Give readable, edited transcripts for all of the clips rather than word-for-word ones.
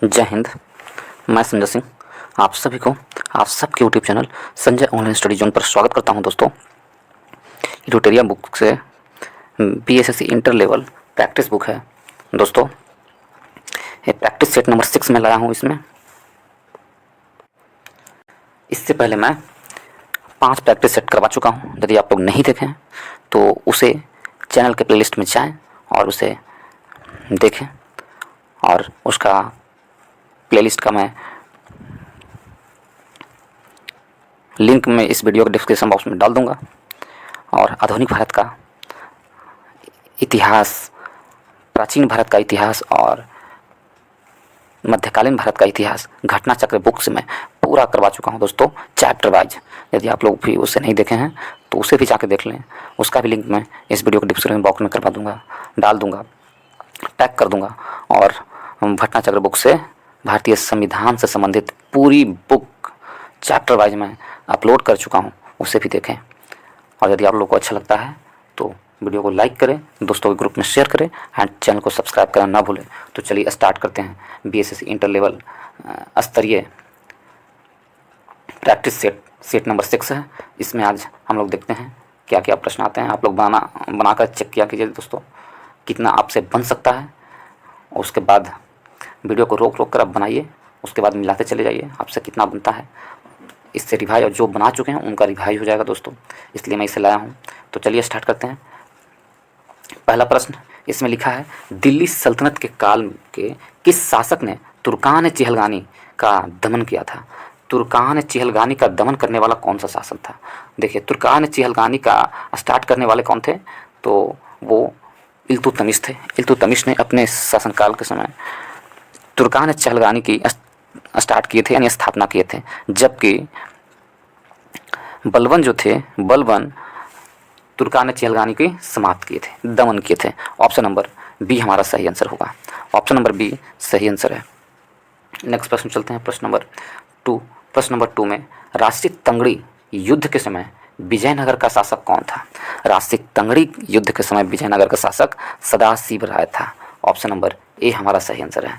जय हिंद। मैं संजय सिंह आप सभी को आप सबके YouTube channel Sanjay online study zone पर स्वागत करता हूं। दोस्तों, ट्यूटोरियल बुक से BSSC inter level practice book है। दोस्तों, ये प्रैक्टिस सेट नंबर 6 में लाया हूं। इससे पहले मैं 5 प्रैक्टिस सेट करवा चुका हूं। यदि आप लोग नहीं देखें तो उसे चैनल के प्लेलिस्ट में जाएं और उसे देखें, और उसका प्लेलिस्ट का मैं लिंक में इस वीडियो के डिस्क्रिप्शन बॉक्स में डाल दूंगा। और आधुनिक भारत का इतिहास, प्राचीन भारत का इतिहास और मध्यकालीन भारत का इतिहास घटना चक्र बुक से मैं पूरा करवा चुका हूं दोस्तों, चैप्टर वाइज। यदि आप लोग भी उसे नहीं देखे हैं तो उसे भी जाकर देख लें। उसका भी लिंक मैं इस वीडियो के डिस्क्रिप्शन बॉक्स में करवा दूंगा, डाल दूंगा, टैग कर दूंगा। और घटना चक्र बुक से भारतीय संविधान से संबंधित पूरी बुक चैप्टर वाइज मैं अपलोड कर चुका हूं, उसे भी देखें। और यदि आप लोगों को अच्छा लगता है तो वीडियो को लाइक करें, दोस्तों के ग्रुप में शेयर करें एंड चैनल को सब्सक्राइब करना ना भूलें। तो चलिए स्टार्ट करते हैं बीएसएससी इंटर लेवल स्तरीय प्रैक्टिस सेट नंबर 6 है। इसमें आज हम लोग देखते हैं क्या क्या प्रश्न आते हैं। आप लोग बनाकर चेक किया कीजिए दोस्तों, कितना आपसे बन सकता है। उसके बाद वीडियो को रोक कर आप बनाइए, उसके बाद मिलाते चले जाइए आपसे कितना बनता है। इससे रिवाइज, और जो बना चुके हैं उनका रिवाइज हो जाएगा दोस्तों, इसलिए मैं इसे लाया हूँ। तो चलिए स्टार्ट करते हैं। पहला प्रश्न इसमें लिखा है, दिल्ली सल्तनत के काल के किस शासक ने तुर्कान चिहलगानी का दमन किया था? तुर्कान चिहलगानी का दमन करने वाला कौन सा शासक था? देखिए, तुर्कान चिहलगानी का स्टार्ट करने वाले कौन थे? तो वो इल्तुतमिश थे। इल्तुतमिश ने अपने शासनकाल के समय तुर्कान चिहलगानी की स्टार्ट किए थे, यानी स्थापना किए थे। जबकि बलबन जो थे, बलबन तुर्कान चिहलगानी की समाप्त किए थे, दमन किए थे। ऑप्शन नंबर बी हमारा सही आंसर होगा। ऑप्शन नंबर बी सही आंसर है। नेक्स्ट प्रश्न चलते हैं, प्रश्न नंबर 2। प्रश्न नंबर 2 में, राष्ट्रीय तंगड़ी युद्ध के समय विजयनगर का शासक कौन था? राष्ट्रीय तंगड़ी युद्ध के समय विजयनगर का शासक सदाशिव राय था। ऑप्शन नंबर ए हमारा सही आंसर है।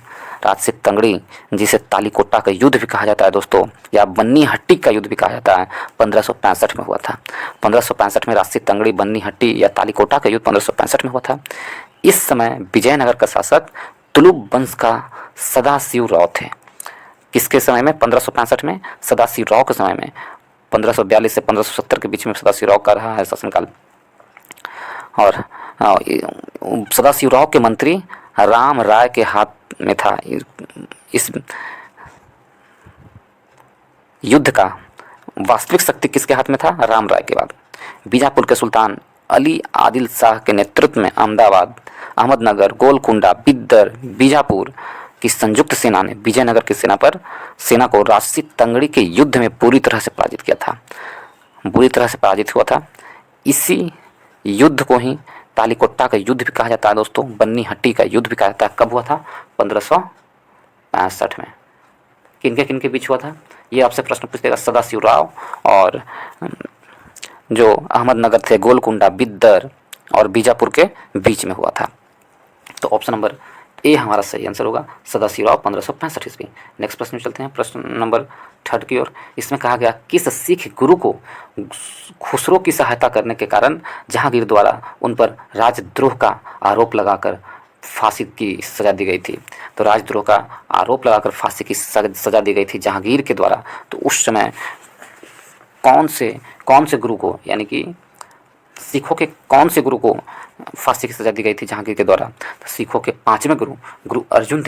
राष्ट्रीय तंगड़ी, जिसे तालीकोटा का युद्ध भी कहा जाता है दोस्तों, या बन्नी हट्टी का युद्ध भी कहा जाता है, 1565 में हुआ था। 1565 में राष्ट्रीय तंगड़ी, बन्नी हट्टी या तालीकोटा का युद्ध 1565 में हुआ था। इस समय विजयनगर का शासक तुलुक वंश का सदाशिव राव थे। किसके समय में? 1565 में सदाशिव राव के समय में। 1542 से 1570 के बीच में सदाशिव राव का रहा है शासनकाल। और सदाशिव राव के मंत्री राम राय के हाथ में था। इस युद्ध का वास्तविक शक्ति किसके हाथ में था? राम राय के बाद। बीजापुर के सुल्तान अली आदिल शाह के नेतृत्व में अहमदाबाद, अहमदनगर, गोलकुंडा, बिद्दर, बीजापुर की संयुक्त सेना ने विजयनगर की सेना को राष्ट्रीय तंगड़ी के युद्ध में पूरी तरह से पराजित किया था। बुरी तरह से पराजित हुआ था। इसी युद्ध को ही तालीकोटा का युद्ध भी कहा जाता है दोस्तों, बन्नी हट्टी का युद्ध भी कहा जाता है। कब हुआ था? 1565 में। किनके किनके बीच हुआ था? ये आपसे प्रश्न पूछेगा। सदाशिव राव और जो अहमदनगर थे, गोलकुंडा, बिद्दर और बीजापुर के बीच में हुआ था। तो ऑप्शन नंबर ए हमारा सही आंसर होगा, सदाशिव राव 1565 ईस्वी। नेक्स्ट प्रश्न में चलते हैं, प्रश्न नंबर 3 की ओर। इसमें कहा गया, किस सिख गुरु को खुसरो की सहायता करने के कारण जहांगीर द्वारा उन पर राजद्रोह का आरोप लगाकर फांसी की सजा दी गई थी? तो राजद्रोह का आरोप लगाकर फांसी की सजा दी गई थी जहांगीर के द्वारा। तो उस समय कौन से गुरु को, यानी कि सिखों के कौन से गुरु को फांसी की सजा दी गई थी जहांगीर के द्वारा? तो सिखों के 5वें गुरु अर्जुन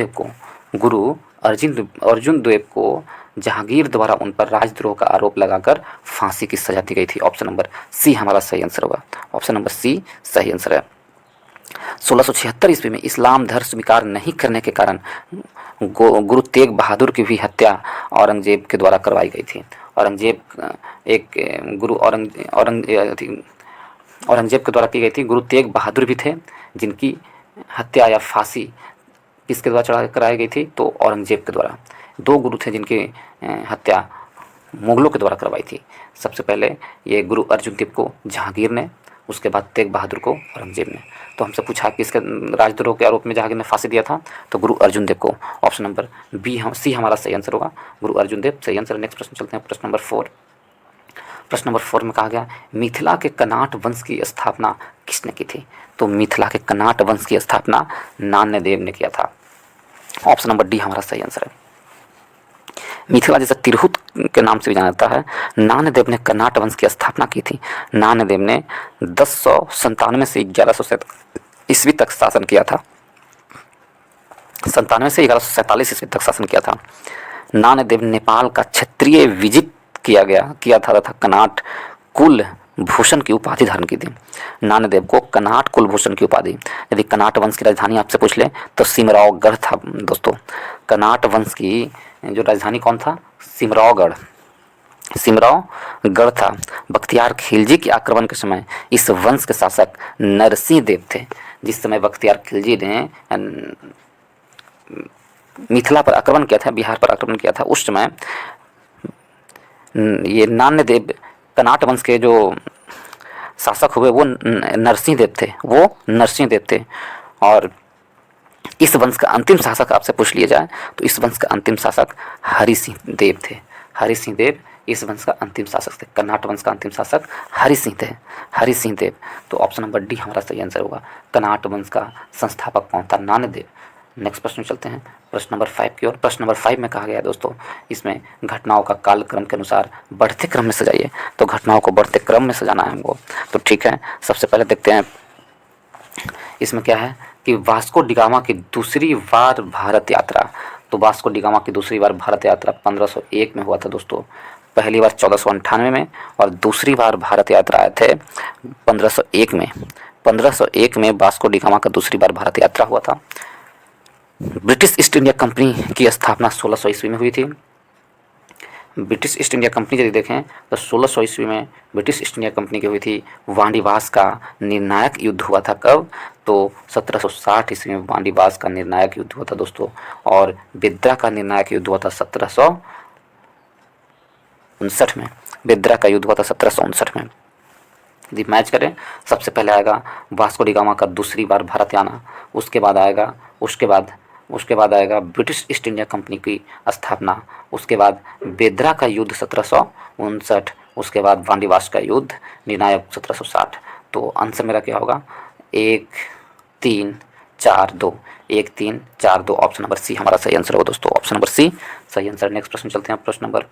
देव को जहांगीर द्वारा उन पर राजद्रोह का आरोप लगाकर फांसी की सजा दी गई थी। ऑप्शन नंबर सी हमारा सही आंसर होगा। ऑप्शन नंबर सी सही आंसर है। 1676 ईस्वी में इस्लाम धर्म स्वीकार नहीं करने के कारण गुरु तेग बहादुर की भी हत्या औरंगजेब के द्वारा करवाई गई थी। औरंगजेब के द्वारा की गई थी। गुरु तेग बहादुर भी थे जिनकी हत्या या फांसी किसके द्वारा कराई गई थी? तो औरंगजेब के द्वारा। 2 गुरु थे जिनकी हत्या मुगलों के द्वारा करवाई थी। सबसे पहले ये गुरु अर्जुन देव को जहांगीर ने उसके बाद तेग बहादुर को औरंगजेब ने। तो हमसे पूछा कि इसके राजद्रोह के आरोप में जहांगीर ने फांसी दिया था, तो गुरु अर्जुन देव को। ऑप्शन नंबर सी हमारा सही आंसर होगा, गुरु अर्जुन देव सही आंसर। नेक्स्ट प्रश्न चलते हैं, प्रश्न नंबर 4। प्रश्न नंबर 4 में कहा गया मिथिला के कनाट वंश की स्थापना किसने की थी? तो मिथिला के कनाट वंश की स्थापना नान्यदेव ने किया था। ऑप्शन नंबर डी हमारा सही आंसर है। मिथिला जैसे तिरहुत के नाम से भी जाना जाता है, नान्यदेव ने कनाट वंश की स्थापना की थी। नान्यदेव ने 1097 से 1100 ईस्वी तक शासन किया था। 97 से 1147 ईस्वी तक शासन किया था। नान्यदेव नेपाल का क्षत्रिय विजित किया था तथा कनाट कुल भूषण की उपाधि धारण की थी। नान्यदेव को कनाट कुलभूषण की उपाधि। यदि कनाट वंश की राजधानी आपसे पूछ ले तो सिमरावगढ़ था दोस्तों। कनाट वंश की जो राजधानी कौन था? सिमरावगढ़ था। बख्तियार खिलजी के आक्रमण के समय इस वंश के शासक नरसिंह देव थे। जिस समय बख्तियार खिलजी ने मिथिला पर आक्रमण किया था, बिहार पर आक्रमण किया था, उस समय ये नान्यदेव कनाट वंश के जो शासक हुए वो नरसिंह देव थे। और इस वंश का अंतिम शासक आपसे पूछ लिया जाए तो इस वंश का अंतिम शासक हरि सिंह देव थे। हरि सिंह देव इस वंश का अंतिम शासक थे। कनाट वंश का अंतिम शासक हरि सिंह देव। तो ऑप्शन नंबर डी हमारा सही आंसर होगा। कनाट वंश का संस्थापक कौन था? नान्यदेव। नेक्स्ट प्रश्न चलते हैं, प्रश्न नंबर 5 की ओर। प्रश्न नंबर 5 में कहा गया है दोस्तों, इसमें घटनाओं का कालक्रम के अनुसार बढ़ते क्रम में सजाइए। तो घटनाओं को बढ़ते क्रम में सजाना है हमको। तो ठीक है, सबसे पहले देखते हैं इसमें क्या है कि वास्को डिगामा की दूसरी बार भारत यात्रा। तो वास्को डिगामा की दूसरी बार भारत यात्रा 1501 में हुआ था दोस्तों। पहली बार 1498 में और दूसरी बार भारत यात्रा आए थे 1501 में। 1501 में वास्को डिगामा का दूसरी बार भारत यात्रा हुआ था। ब्रिटिश ईस्ट इंडिया कंपनी की स्थापना 1600 ईस्वी में हुई थी। ब्रिटिश ईस्ट इंडिया कंपनी यदि देखें तो 1600 ईस्वी में ब्रिटिश ईस्ट इंडिया कंपनी की हुई थी। वांडीवास का निर्णायक युद्ध हुआ था कब? तो 1760 ईस्वी में वांडीवास का निर्णायक युद्ध हुआ था दोस्तों। और बिद्रा का निर्णायक युद्ध हुआ था 1759 में। बिद्रा का युद्ध हुआ था 1759 में। यदि मैच करें, सबसे पहले आएगा वास्को डिगामा का दूसरी बार भारत आना, उसके बाद आएगा ब्रिटिश ईस्ट इंडिया कंपनी की स्थापना, उसके बाद बेद्रा का युद्ध 1759, उसके बाद वांडीवास का युद्ध निर्णायक 1760। तो आंसर मेरा क्या होगा? 1 3 4 2। 1 3 4 2। ऑप्शन नंबर सी हमारा सही आंसर होगा दोस्तों। ऑप्शन नंबर सी सही आंसर। नेक्स्ट प्रश्न चलते हैं, प्रश्न नंबर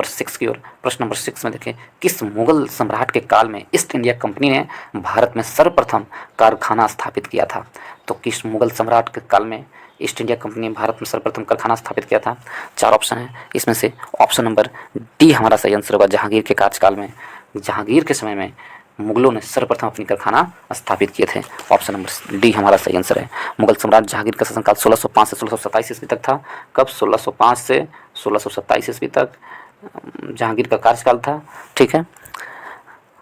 6 की ओर। प्रश्न नंबर 6 में देखें, किस मुगल सम्राट के काल में ईस्ट इंडिया कंपनी ने भारत में सर्वप्रथम कारखाना स्थापित किया था? तो किस मुगल सम्राट के काल में ईस्ट इंडिया कंपनी ने भारत में सर्वप्रथम कारखाना स्थापित किया था? 4 ऑप्शन है, इसमें से ऑप्शन नंबर डी हमारा सही आंसर होगा। जहांगीर के कार्यकाल में, जहांगीर के समय में मुगलों ने सर्वप्रथम अपनी कारखाना स्थापित किए थे। ऑप्शन नंबर डी हमारा सही आंसर है। मुगल सम्राट जहांगीर का शासनकाल 1605 से 1627 ईस्वी तक था। कब? 1605 से 1627 ईस्वी तक जहांगीर का कार्यकाल था। ठीक है,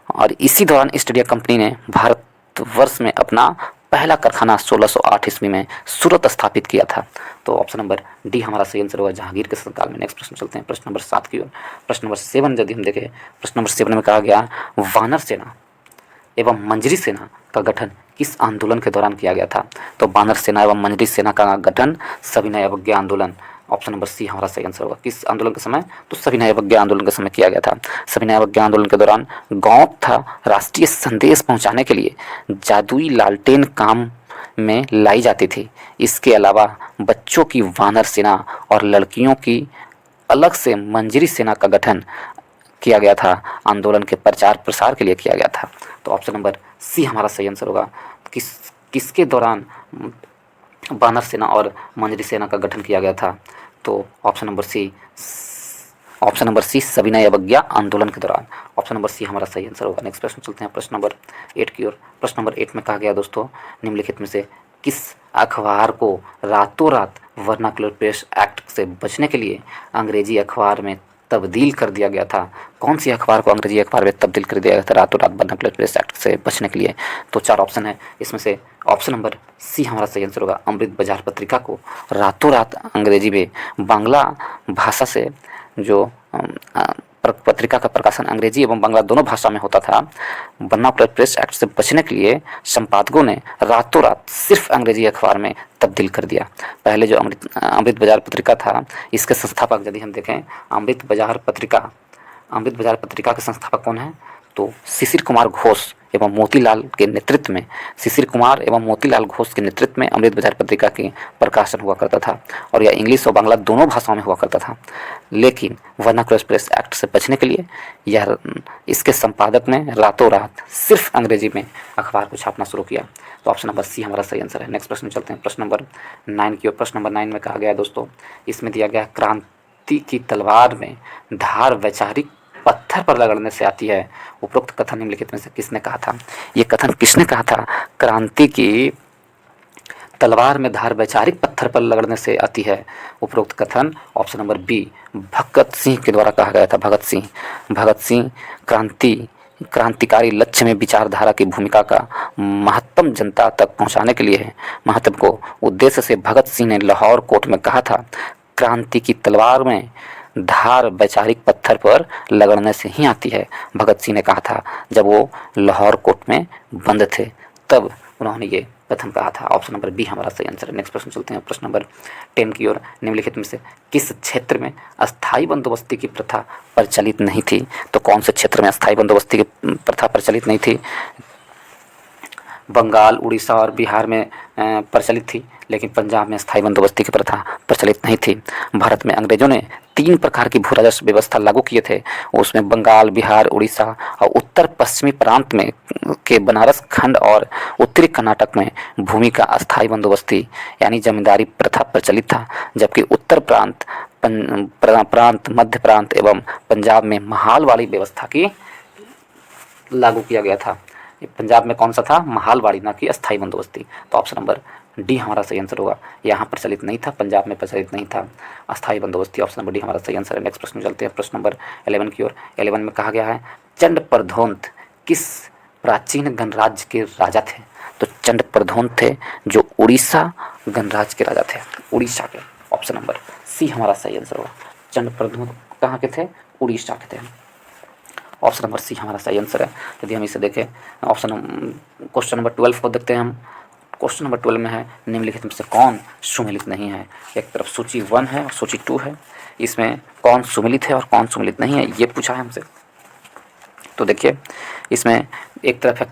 और इसी दौरान ईस्ट इंडिया कंपनी ने भारतवर्ष में अपना पहला कारखाना 1608 ईस्वी में सूरत स्थापित किया था। तो ऑप्शन नंबर डी हमारा सही आंसर होगा, जहांगीर के शासनकाल में। नेक्स्ट प्रश्न चलते हैं, प्रश्न नंबर 7 की ओर। प्रश्न नंबर 7 यदि हम देखें, प्रश्न नंबर 7 में कहा गया वानर सेना एवं मंजरी सेना का गठन किस आंदोलन के दौरान किया गया था? तो वानर सेना एवं मंजरी सेना का गठन सविनय अवज्ञा आंदोलन, ऑप्शन नंबर सी हमारा सही आंसर होगा। किस आंदोलन के समय? तो सविनय अवज्ञा आंदोलन के समय किया गया था। सविनय अवज्ञा आंदोलन के दौरान गांव था राष्ट्रीय संदेश पहुंचाने के लिए जादुई लालटेन काम में लाई जाती थी। इसके अलावा बच्चों की वानर सेना और लड़कियों की अलग से मंजरी सेना का गठन किया गया था। आंदोलन के प्रचार प्रसार के लिए किया गया था। तो ऑप्शन नंबर सी हमारा सही आंसर होगा। किसके दौरान वानर सेना और मंजरी सेना का गठन किया गया था? तो ऑप्शन नंबर सी सविनय अवज्ञा आंदोलन के दौरान। ऑप्शन नंबर सी हमारा सही आंसर होगा। नेक्स्ट प्रश्न चलते हैं, प्रश्न नंबर 8 की ओर। प्रश्न नंबर 8 में कहा गया दोस्तों, निम्नलिखित में से किस अखबार को रातों रात वर्नाक्युलर प्रेस एक्ट से बचने के लिए अंग्रेजी अखबार में तब्दील कर दिया गया था? कौन सी अखबार को अंग्रेजी अखबार में तब्दील कर दिया गया था रातों रात वर्नाक्युलर प्रेस एक्ट से बचने के लिए? तो 4 ऑप्शन है, इसमें से ऑप्शन नंबर सी हमारा सही आंसर होगा। अमृत बाजार पत्रिका को रातों रात अंग्रेजी में बांग्ला भाषा से जो पत्रिका का प्रकाशन अंग्रेजी एवं बांग्ला दोनों भाषा में होता था, वर्नाकुलर प्रेस एक्ट से बचने के लिए संपादकों ने रातों रात सिर्फ अंग्रेजी अखबार में तब्दील कर दिया। पहले जो अमृत बाजार पत्रिका था, इसके संस्थापक यदि हम देखें, अमृत बाजार पत्रिका के संस्थापक कौन है? तो शिशिर कुमार घोष एवं मोतीलाल के नेतृत्व में, शिशिर कुमार एवं मोतीलाल घोष के नेतृत्व में अमृत बाजार पत्रिका के प्रकाशन हुआ करता था और यह इंग्लिश और बांग्ला दोनों भाषाओं में हुआ करता था। लेकिन वर्नाकुलर प्रेस एक्ट से बचने के लिए इसके संपादक ने रातों रात सिर्फ अंग्रेजी में अखबार को छापना शुरू किया। तो ऑप्शन नंबर सी हमारा सही आंसर है। नेक्स्ट प्रश्न में चलते हैं, प्रश्न नंबर 9 की ओर। प्रश्न नंबर 9 में कहा गया दोस्तों, इसमें दिया गया क्रांति की तलवार में धार वैचारिक पत्थर पर रगड़ने से आती है। उपरोक्त कथन निम्नलिखित में से किसने कहा था? ये कथन किसने कहा था? क्रांति की तलवार में धार वैचारिक पत्थर पर रगड़ने से आती है। उपरोक्त कथन option number B Bhagat Singh के द्वारा कहा गया था। भगत सिंह क्रांतिकारी लक्ष्य में विचारधारा की भूमिका का महत्तम जनता तक पहुंचाने के लिए महत्व को उद्देश्य से भगत सिंह ने लाहौर कोर्ट में कहा था, क्रांति की तलवार में धार वैचारिक पत्थर पर लगड़ने से ही आती है। भगत सिंह ने कहा था जब वो लाहौर कोर्ट में बंद थे, तब उन्होंने ये कथन कहा था। ऑप्शन नंबर बी हमारा सही आंसर है। नेक्स्ट प्रश्न चलते हैं, प्रश्न नंबर 10 की ओर। निम्नलिखित में से किस क्षेत्र में अस्थायी बंदोबस्ती की प्रथा प्रचलित नहीं थी? तो कौन से क्षेत्र में अस्थायी बंदोबस्ती की प्रथा प्रचलित नहीं थी? बंगाल, उड़ीसा और बिहार में प्रचलित थी, लेकिन पंजाब में स्थायी बंदोबस्ती की प्रथा प्रचलित नहीं थी। भारत में अंग्रेजों ने 3 प्रकार की भू राजस्व व्यवस्था लागू किए थे। उसमें बंगाल, बिहार, उड़ीसा और उत्तर पश्चिमी प्रांत में के बनारस खंड और उत्तरी कर्नाटक में भूमि का अस्थायी बंदोबस्ती यानी जमींदारी प्रथा प्रचलित था, जबकि उत्तर प्रांत, मध्य प्रांत एवं पंजाब में महाल वाली व्यवस्था की लागू किया गया था। पंजाब में कौन सा था? महालवाड़ी, ना कि अस्थायी बंदोबस्ती। तो ऑप्शन नंबर डी हमारा सही आंसर होगा। यहाँ प्रचलित नहीं था, पंजाब में प्रचलित नहीं था अस्थायी बंदोबस्ती। ऑप्शन नंबर डी हमारा सही आंसर है। नेक्स्ट प्रश्न में चलते हैं, प्रश्न नंबर 11 की ओर। 11 में कहा गया है चंड प्रधोंत किस प्राचीन गणराज्य के राजा थे? तो चंड प्रधोंत थे जो उड़ीसा गणराज्य के राजा थे, उड़ीसा के। ऑप्शन नंबर सी हमारा सही आंसर होगा। चंड प्रधोंत कहाँ के थे? उड़ीसा के थे। ऑप्शन नंबर सी हमारा सही आंसर है। यदि हम इसे देखें, क्वेश्चन नंबर 12 को देखते हैं हम। क्वेश्चन नंबर 12 में है निम्नलिखित में से कौन सुमेलित नहीं है? एक तरफ सूची 1 है और सूची 2 है, इसमें कौन सुमेलित है और कौन सुमेलित नहीं है ये पूछा है हमसे। तो देखिए, इसमें एक तरफ है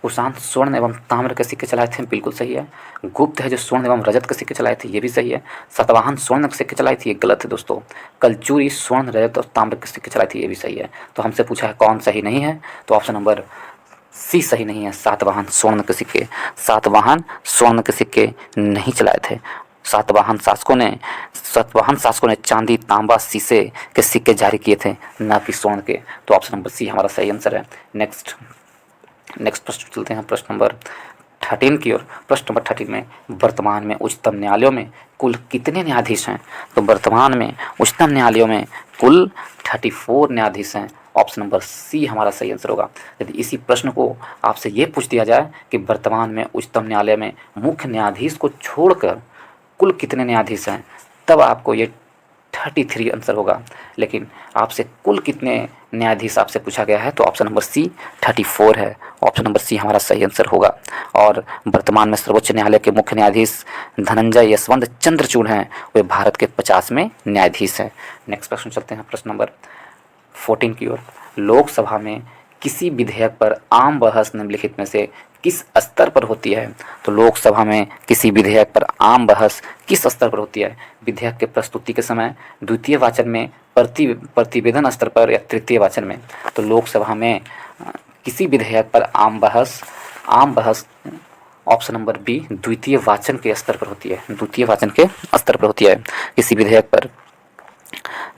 कुषाण स्वर्ण एवं ताम्र के सिक्के चलाए थे, बिल्कुल सही है। गुप्त है जो स्वर्ण एवं रजत के सिक्के चलाए थे, ये भी सही है। सतवाहन स्वर्ण के सिक्के चलाई थी, ये गलत है दोस्तों। कलचुरी स्वर्ण, रजत और ताम्र के सिक्के चलाई थी, ये भी सही है। तो हमसे पूछा है कौन सही नहीं है, तो ऑप्शन नंबर सी सही नहीं है। सातवाहन स्वर्ण के सिक्के नहीं चलाए थे। सातवाहन शासकों ने चांदी, तांबा, शीशे के सिक्के जारी किए थे, न कि स्वर्ण के। तो ऑप्शन नंबर सी हमारा सही आंसर है। नेक्स्ट प्रश्न चलते हैं, प्रश्न नंबर 13 की ओर। प्रश्न नंबर 13 में वर्तमान में उच्चतम न्यायालयों में कुल कितने न्यायाधीश हैं? तो वर्तमान में उच्चतम न्यायालयों में कुल 34 न्यायाधीश हैं। ऑप्शन नंबर सी हमारा सही आंसर होगा। यदि इसी प्रश्न को आपसे ये पूछ दिया जाए कि वर्तमान में उच्चतम न्यायालय में मुख्य न्यायाधीश को छोड़कर कुल कितने न्यायाधीश हैं, तब आपको ये 33 आंसर होगा। लेकिन आपसे कुल कितने न्यायाधीश आपसे पूछा गया है, तो ऑप्शन नंबर सी 34 है। ऑप्शन नंबर सी हमारा सही आंसर होगा। और वर्तमान में सर्वोच्च न्यायालय के मुख्य न्यायाधीश धनंजय यशवंत चंद्रचूड़ हैं, वे भारत के 50वें न्यायाधीश हैं। नेक्स्ट प्रश्न चलते हैं, प्रश्न नंबर 14 की ओर। लोकसभा में किसी विधेयक पर आम बहस निम्नलिखित में से किस स्तर पर होती है? तो लोकसभा में किसी विधेयक पर आम बहस किस स्तर पर होती है? विधेयक के प्रस्तुति के समय, द्वितीय वाचन में, प्रतिवेदन स्तर पर या तृतीय वाचन में? तो लोकसभा में किसी विधेयक पर आम बहस ऑप्शन नंबर बी द्वितीय वाचन के स्तर पर होती है। द्वितीय वाचन के स्तर पर होती है किसी विधेयक पर।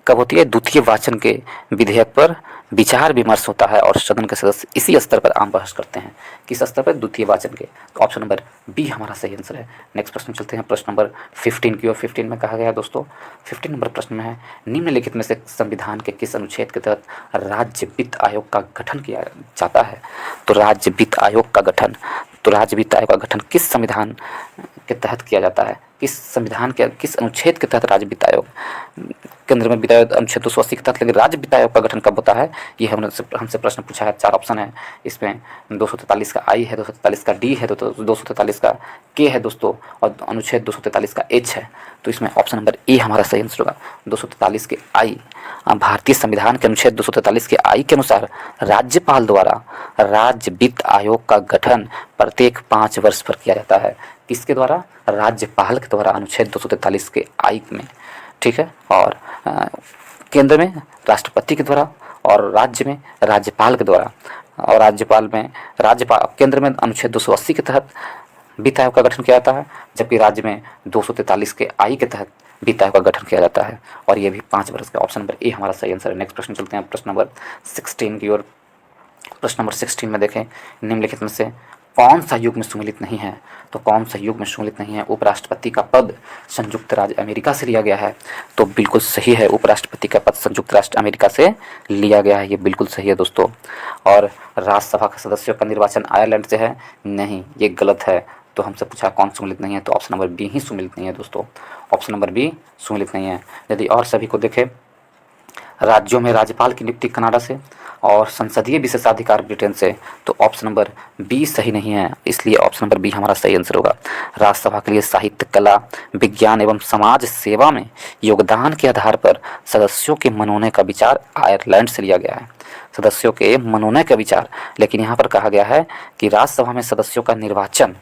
कब होती है? द्वितीय वाचन के विधेयक पर विचार विमर्श होता है और सदन के सदस्य इसी स्तर पर आम बहस करते हैं। किस स्तर पर? द्वितीय वाचन के। तो ऑप्शन नंबर बी हमारा सही आंसर है। नेक्स्ट प्रश्न चलते हैं, प्रश्न नंबर 15 की ओर। 15 में कहा गया है दोस्तों, 15 नंबर प्रश्न में है निम्नलिखित में से संविधान के किस अनुच्छेद के तहत राज्य वित्त आयोग का गठन किया जाता है? तो राज्य वित्त आयोग का गठन किस संविधान के तहत किया जाता है? किस संविधान के किस अनुच्छेद के तहत राज्य वित्त आयोग, केंद्र में वित्त आयोग अनुच्छेद 280 के तहत, लेकिन राज्य वित्त आयोग का गठन कब होता है, ये हमसे प्रश्न पूछा है। 4 ऑप्शन है इसमें, 243 का आई है, 243 का डी है, 243 का के है दोस्तों, और अनुच्छेद 243 का एच है। तो इसमें ऑप्शन नंबर ए हमारा सही आंसर होगा, 243 के आई। भारतीय संविधान के अनुच्छेद 243 के आई के अनुसार राज्यपाल द्वारा राज्य वित्त आयोग का गठन प्रत्येक 5 वर्ष पर किया जाता है। किसके द्वारा? राज्यपाल के द्वारा, अनुच्छेद 243 के आई में, ठीक है। और केंद्र में राष्ट्रपति के द्वारा और राज्य में राज्यपाल के द्वारा, और राज्यपाल केंद्र में अनुच्छेद 280 के तहत वित्त आयोग का गठन किया जाता है, जबकि राज्य में 243 के आई के तहत वित्त आयोग का गठन किया जाता है, और ये भी 5 वर्ष का। ऑप्शन नंबर ए हमारा सही आंसर है। नेक्स्ट प्रश्न चलते हैं प्रश्न नंबर 16 की ओर। प्रश्न नंबर 16 में देखें, निम्नलिखित में से कौन सा युग में सुमेलित नहीं है? तो कौन सा युग में सुमेलित नहीं है? उपराष्ट्रपति का पद संयुक्त राज्य अमेरिका से लिया गया है, तो बिल्कुल सही है, उपराष्ट्रपति का पद संयुक्त राष्ट्र अमेरिका से लिया गया है, ये बिल्कुल सही है दोस्तों। और राज्यसभा के सदस्यों का निर्वाचन आयरलैंड से है, नहीं, ये गलत है। तो हमसे पूछा कौन सुमेलित नहीं है, तो ऑप्शन नंबर बी ही सुमेलित नहीं है दोस्तों, ऑप्शन नंबर बी सुमेलित नहीं है। यदि और सभी को देखें, राज्यों में राज्यपाल की नियुक्ति कनाडा से और संसदीय विशेषाधिकार ब्रिटेन से, तो ऑप्शन नंबर बी सही नहीं है, इसलिए ऑप्शन नंबर बी हमारा सही आंसर होगा। राज्यसभा के लिए साहित्य, कला, विज्ञान एवं समाज सेवा में योगदान के आधार पर सदस्यों के मनोनयन का विचार आयरलैंड से लिया गया है, सदस्यों के मनोनयन का विचार। लेकिन यहाँ पर कहा गया है कि राज्यसभा में सदस्यों का निर्वाचन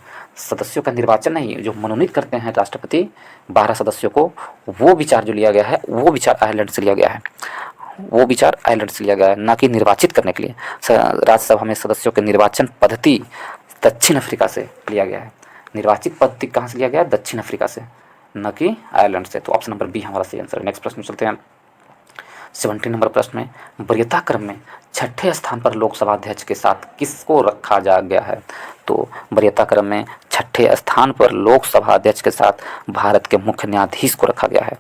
नहीं, जो मनोनीत करते हैं राष्ट्रपति 12 सदस्यों को, वो विचार जो लिया गया है, वो विचार आयरलैंड से लिया गया है, वो विचार आयरलैंड से लिया गया है, ना कि निर्वाचित करने के लिए। राज्यसभा में सदस्यों के निर्वाचन पद्धति दक्षिण अफ्रीका से लिया गया है। निर्वाचित पद्धति कहाँ से लिया गया है? दक्षिण अफ्रीका से, न कि आयरलैंड से। तो ऑप्शन नंबर बी हमारा सही आंसर है। नेक्स्ट प्रश्न चलते हैं 17 नंबर प्रश्न में, वरीयता क्रम में 6ठे स्थान पर लोकसभा अध्यक्ष के साथ किसको रखा जा गया है? तो वरीयता क्रम में 6ठे स्थान पर लोकसभा अध्यक्ष के साथ भारत के मुख्य न्यायाधीश को रखा गया है।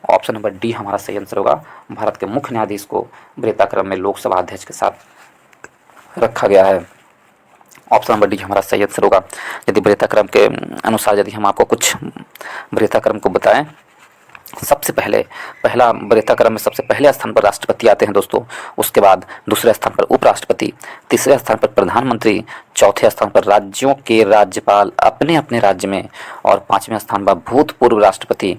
ऑप्शन नंबर डी हमारा सही आंसर होगा, भारत के मुख्य न्यायाधीश को वरीयता क्रम में लोकसभा अध्यक्ष के साथ रखा गया है। ऑप्शन नंबर डी हमारा सही आंसर होगा। यदि वरीयता क्रम के अनुसार यदि हम आपको कुछ वरीयता क्रम को बताएं, सबसे पहला वरीयता क्रम में सबसे पहले स्थान पर राष्ट्रपति आते हैं दोस्तों, उसके बाद दूसरे स्थान पर उपराष्ट्रपति, तीसरे स्थान पर प्रधानमंत्री, चौथे स्थान पर राज्यों के राज्यपाल अपने अपने राज्य में, और 5वें स्थान पर भूतपूर्व राष्ट्रपति,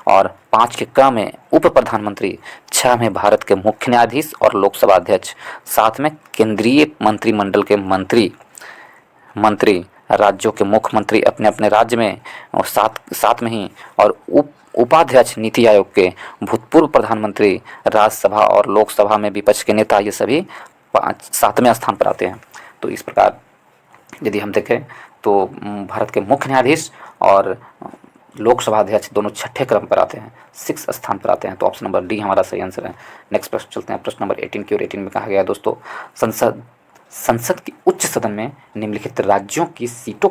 और 5 के क्रम में उप प्रधानमंत्री, 6 में भारत के मुख्य न्यायाधीश और लोकसभा अध्यक्ष, 7 में केंद्रीय मंत्रिमंडल के मंत्री राज्यों के मुख्यमंत्री अपने अपने राज्य में, और साथ में ही और उपाध्यक्ष नीति आयोग के, भूतपूर्व प्रधानमंत्री, राज्यसभा और लोकसभा में विपक्ष के नेता, ये सभी 7वें स्थान पर आते हैं। तो इस प्रकार यदि हम देखें तो भारत के मुख्य न्यायाधीश और लोकसभा अध्यक्ष दोनों 6ठे क्रम पर आते हैं, 6 स्थान पर आते हैं। तो ऑप्शन नंबर डी हमारा सही आंसर है। नेक्स्ट प्रश्न चलते हैं प्रश्न नंबर 18 की ओर। 18 में कहा गया है दोस्तों, संसद की उच्च सदन में निम्नलिखित राज्यों की सीटों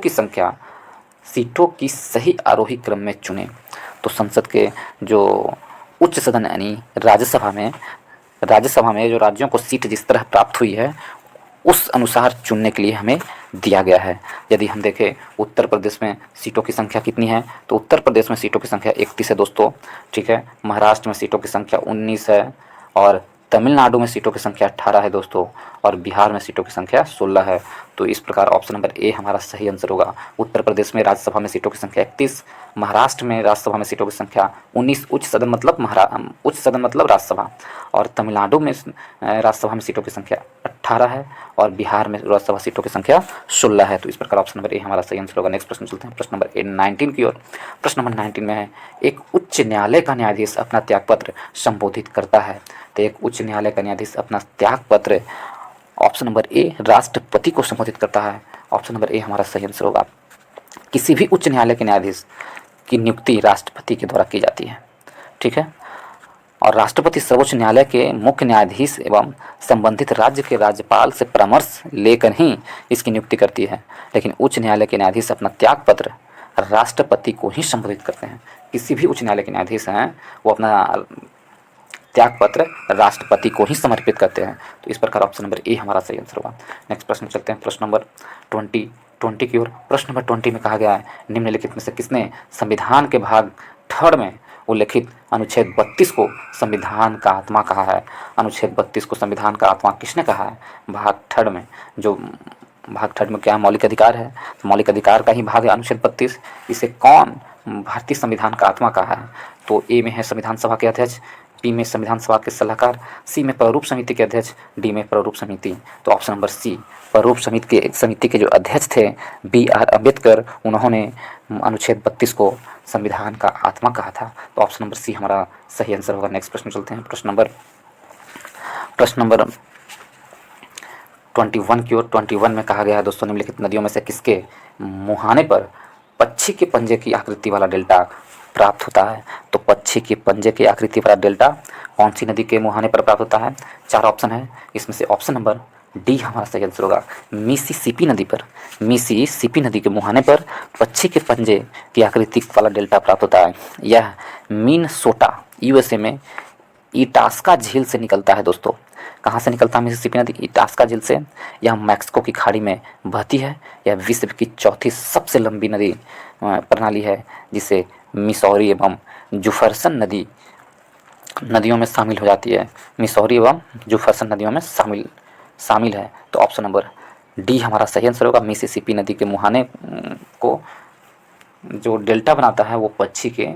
की सही आरोही क्रम में चुने। तो संसद के जो उच्च सदन यानी राज्यसभा में जो राज्यों को सीट जिस तरह प्राप्त हुई है, उस अनुसार चुनने के लिए हमें दिया गया है। यदि हम देखें उत्तर प्रदेश में सीटों की संख्या कितनी है, तो उत्तर प्रदेश में सीटों की संख्या 31 है दोस्तों, ठीक है। महाराष्ट्र में सीटों की संख्या 19 है, और तमिलनाडु में सीटों की संख्या 18 है दोस्तों, और बिहार में सीटों की संख्या 16 है। तो इस प्रकार ऑप्शन नंबर ए हमारा सही आंसर होगा। उत्तर प्रदेश में राज्यसभा में सीटों की संख्या 31, महाराष्ट्र में राज्यसभा में सीटों की संख्या 19, उच्च सदन मतलब राज्यसभा, और तमिलनाडु में राज्यसभा में सीटों की संख्या 18 है, और बिहार में राज्यसभा सीटों की संख्या 16 है। तो इस प्रकार ऑप्शन नंबर ए हमारा सही आंसर होगा। नेक्स्ट प्रश्न चलते हैं प्रश्न नंबर 19 की ओर। प्रश्न नंबर 19 में है, एक उच्च न्यायालय का न्यायाधीश अपना त्यागपत्र संबोधित करता है। तो एक उच्च न्यायालय का न्यायाधीश अपना त्यागपत्र, ऑप्शन नंबर ए, राष्ट्रपति को संबोधित करता है। ऑप्शन नंबर ए हमारा सही आंसर होगा। किसी भी उच्च न्यायालय के न्यायाधीश की नियुक्ति राष्ट्रपति के द्वारा की जाती है, ठीक है। और राष्ट्रपति सर्वोच्च न्यायालय के मुख्य न्यायाधीश एवं संबंधित राज्य के राज्यपाल से परामर्श लेकर ही इसकी नियुक्ति करती है। लेकिन उच्च न्यायालय के न्यायाधीश अपना त्यागपत्र राष्ट्रपति को ही संबोधित करते हैं। किसी भी उच्च न्यायालय के न्यायाधीश हैं, वो अपना त्यागपत्र राष्ट्रपति को ही समर्पित करते हैं। तो इस प्रकार ऑप्शन नंबर ए हमारा सही आंसर होगा। नेक्स्ट प्रश्न चलते हैं प्रश्न नंबर 20 20 की ओर। प्रश्न नंबर 20 में कहा गया है, निम्नलिखित में से किसने संविधान के भाग 3 में उल्लिखित अनुच्छेद 32 को संविधान का आत्मा कहा है? अनुच्छेद 32 को संविधान का आत्मा किसने कहा है? भाग 3 में, जो भाग 3 में क्या मौलिक अधिकार है, तो मौलिक अधिकार का ही भाग है अनुच्छेद 32। इसे कौन भारतीय संविधान का आत्मा कहा है? तो ए में है संविधान सभा के अध्यक्ष, बी में संविधान सभा के सलाहकार, सी में प्रारूप समिति के अध्यक्ष, डी में प्रारूप समिति। तो ऑप्शन नंबर सी, प्रारूप समिति के जो अध्यक्ष थे BR अम्बेडकर, उन्होंने अनुच्छेद 32 को संविधान का आत्मा कहा था। तो ऑप्शन नंबर सी हमारा सही आंसर होगा। नेक्स्ट प्रश्न चलते हैं। प्रश्न नंबर 21 की ओर। 21 में कहा गया है दोस्तों, निम्नलिखित नदियों में से किसके मुहाने पर पक्षी के पंजे की आकृति वाला डेल्टा प्राप्त होता है? तो पक्षी के पंजे की आकृति वाला डेल्टा कौन सी नदी के मुहाने पर प्राप्त होता है? 4 ऑप्शन है, इसमें से ऑप्शन नंबर डी हमारा सही आंसर होगा। मिसिसिपी नदी पर, मिसिसिपी नदी के मुहाने पर पक्षी के पंजे की आकृति वाला डेल्टा प्राप्त होता है। यह मिनेसोटा USA में इटास्का झील से निकलता है दोस्तों। कहाँ से निकलता है मिसिसिपी नदी? इटास्का झील से। यह मैक्सिको की खाड़ी में बहती है। यह विश्व की चौथी सबसे लंबी नदी प्रणाली है, जिसे मिसौरी एवं जुफरसन नदियों में शामिल हो जाती है। मिसौरी एवं जुफरसन नदियों में शामिल है। तो ऑप्शन नंबर डी हमारा सही आंसर होगा। मिसिसिपी नदी के मुहाने को जो डेल्टा बनाता है वो पक्षी के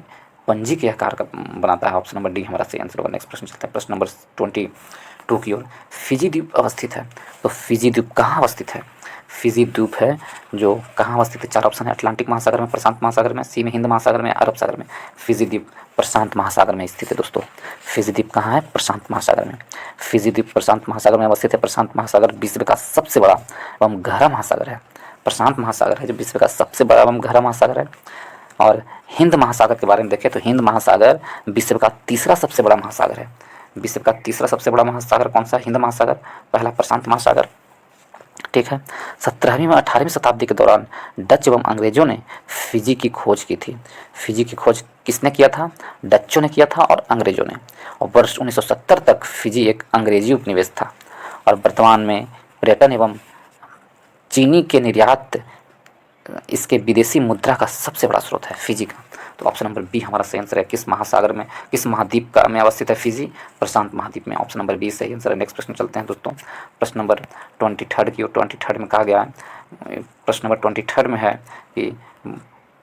पंजी के आकार का बनाता है। ऑप्शन नंबर डी हमारा सही आंसर होगा। नेक्स्ट प्रश्न चलते हैं। प्रश्न नंबर 22 की ओर। फिजी द्वीप अवस्थित है, तो फिजी द्वीप कहाँ अवस्थित है? फिजी द्वीप है जो कहाँ अवस्थित है? 4 ऑप्शन है, अटलांटिक महासागर में, प्रशांत महासागर में, सी में हिंद महासागर में, अरब सागर में। फिजी द्वीप प्रशांत महासागर में स्थित है दोस्तों। फिजी द्वीप कहाँ है? प्रशांत महासागर में। फिजी द्वीप प्रशांत महासागर में अवस्थित है। प्रशांत महासागर विश्व का सबसे बड़ा एवं गहरा महासागर है। प्रशांत महासागर है जो विश्व का सबसे बड़ा एवं गहरा महासागर है। और हिंद महासागर के बारे में देखें तो हिंद महासागर विश्व का तीसरा सबसे बड़ा महासागर है। विश्व का तीसरा सबसे बड़ा महासागर कौन सा? हिंद महासागर। पहला प्रशांत महासागर। ठीक है। 17वीं व 18वीं शताब्दी के दौरान डच एवं अंग्रेजों ने फिजी की खोज की थी। फिजी की खोज किसने किया था? डच्चों ने किया था और अंग्रेजों ने। और वर्ष 1970 तक फिजी एक अंग्रेजी उपनिवेश था और वर्तमान में पर्यटन एवं चीनी के निर्यात इसके विदेशी मुद्रा का सबसे बड़ा स्रोत है फिजी का। तो ऑप्शन नंबर बी हमारा सही आंसर है। किस महासागर में, किस महाद्वीप का में अवस्थित है फिजी? प्रशांत महाद्वीप में। ऑप्शन नंबर बी सही आंसर है। नेक्स्ट प्रश्न चलते हैं दोस्तों। प्रश्न नंबर 23 की ओर। 23 में कहा गया है, प्रश्न नंबर 23 में है कि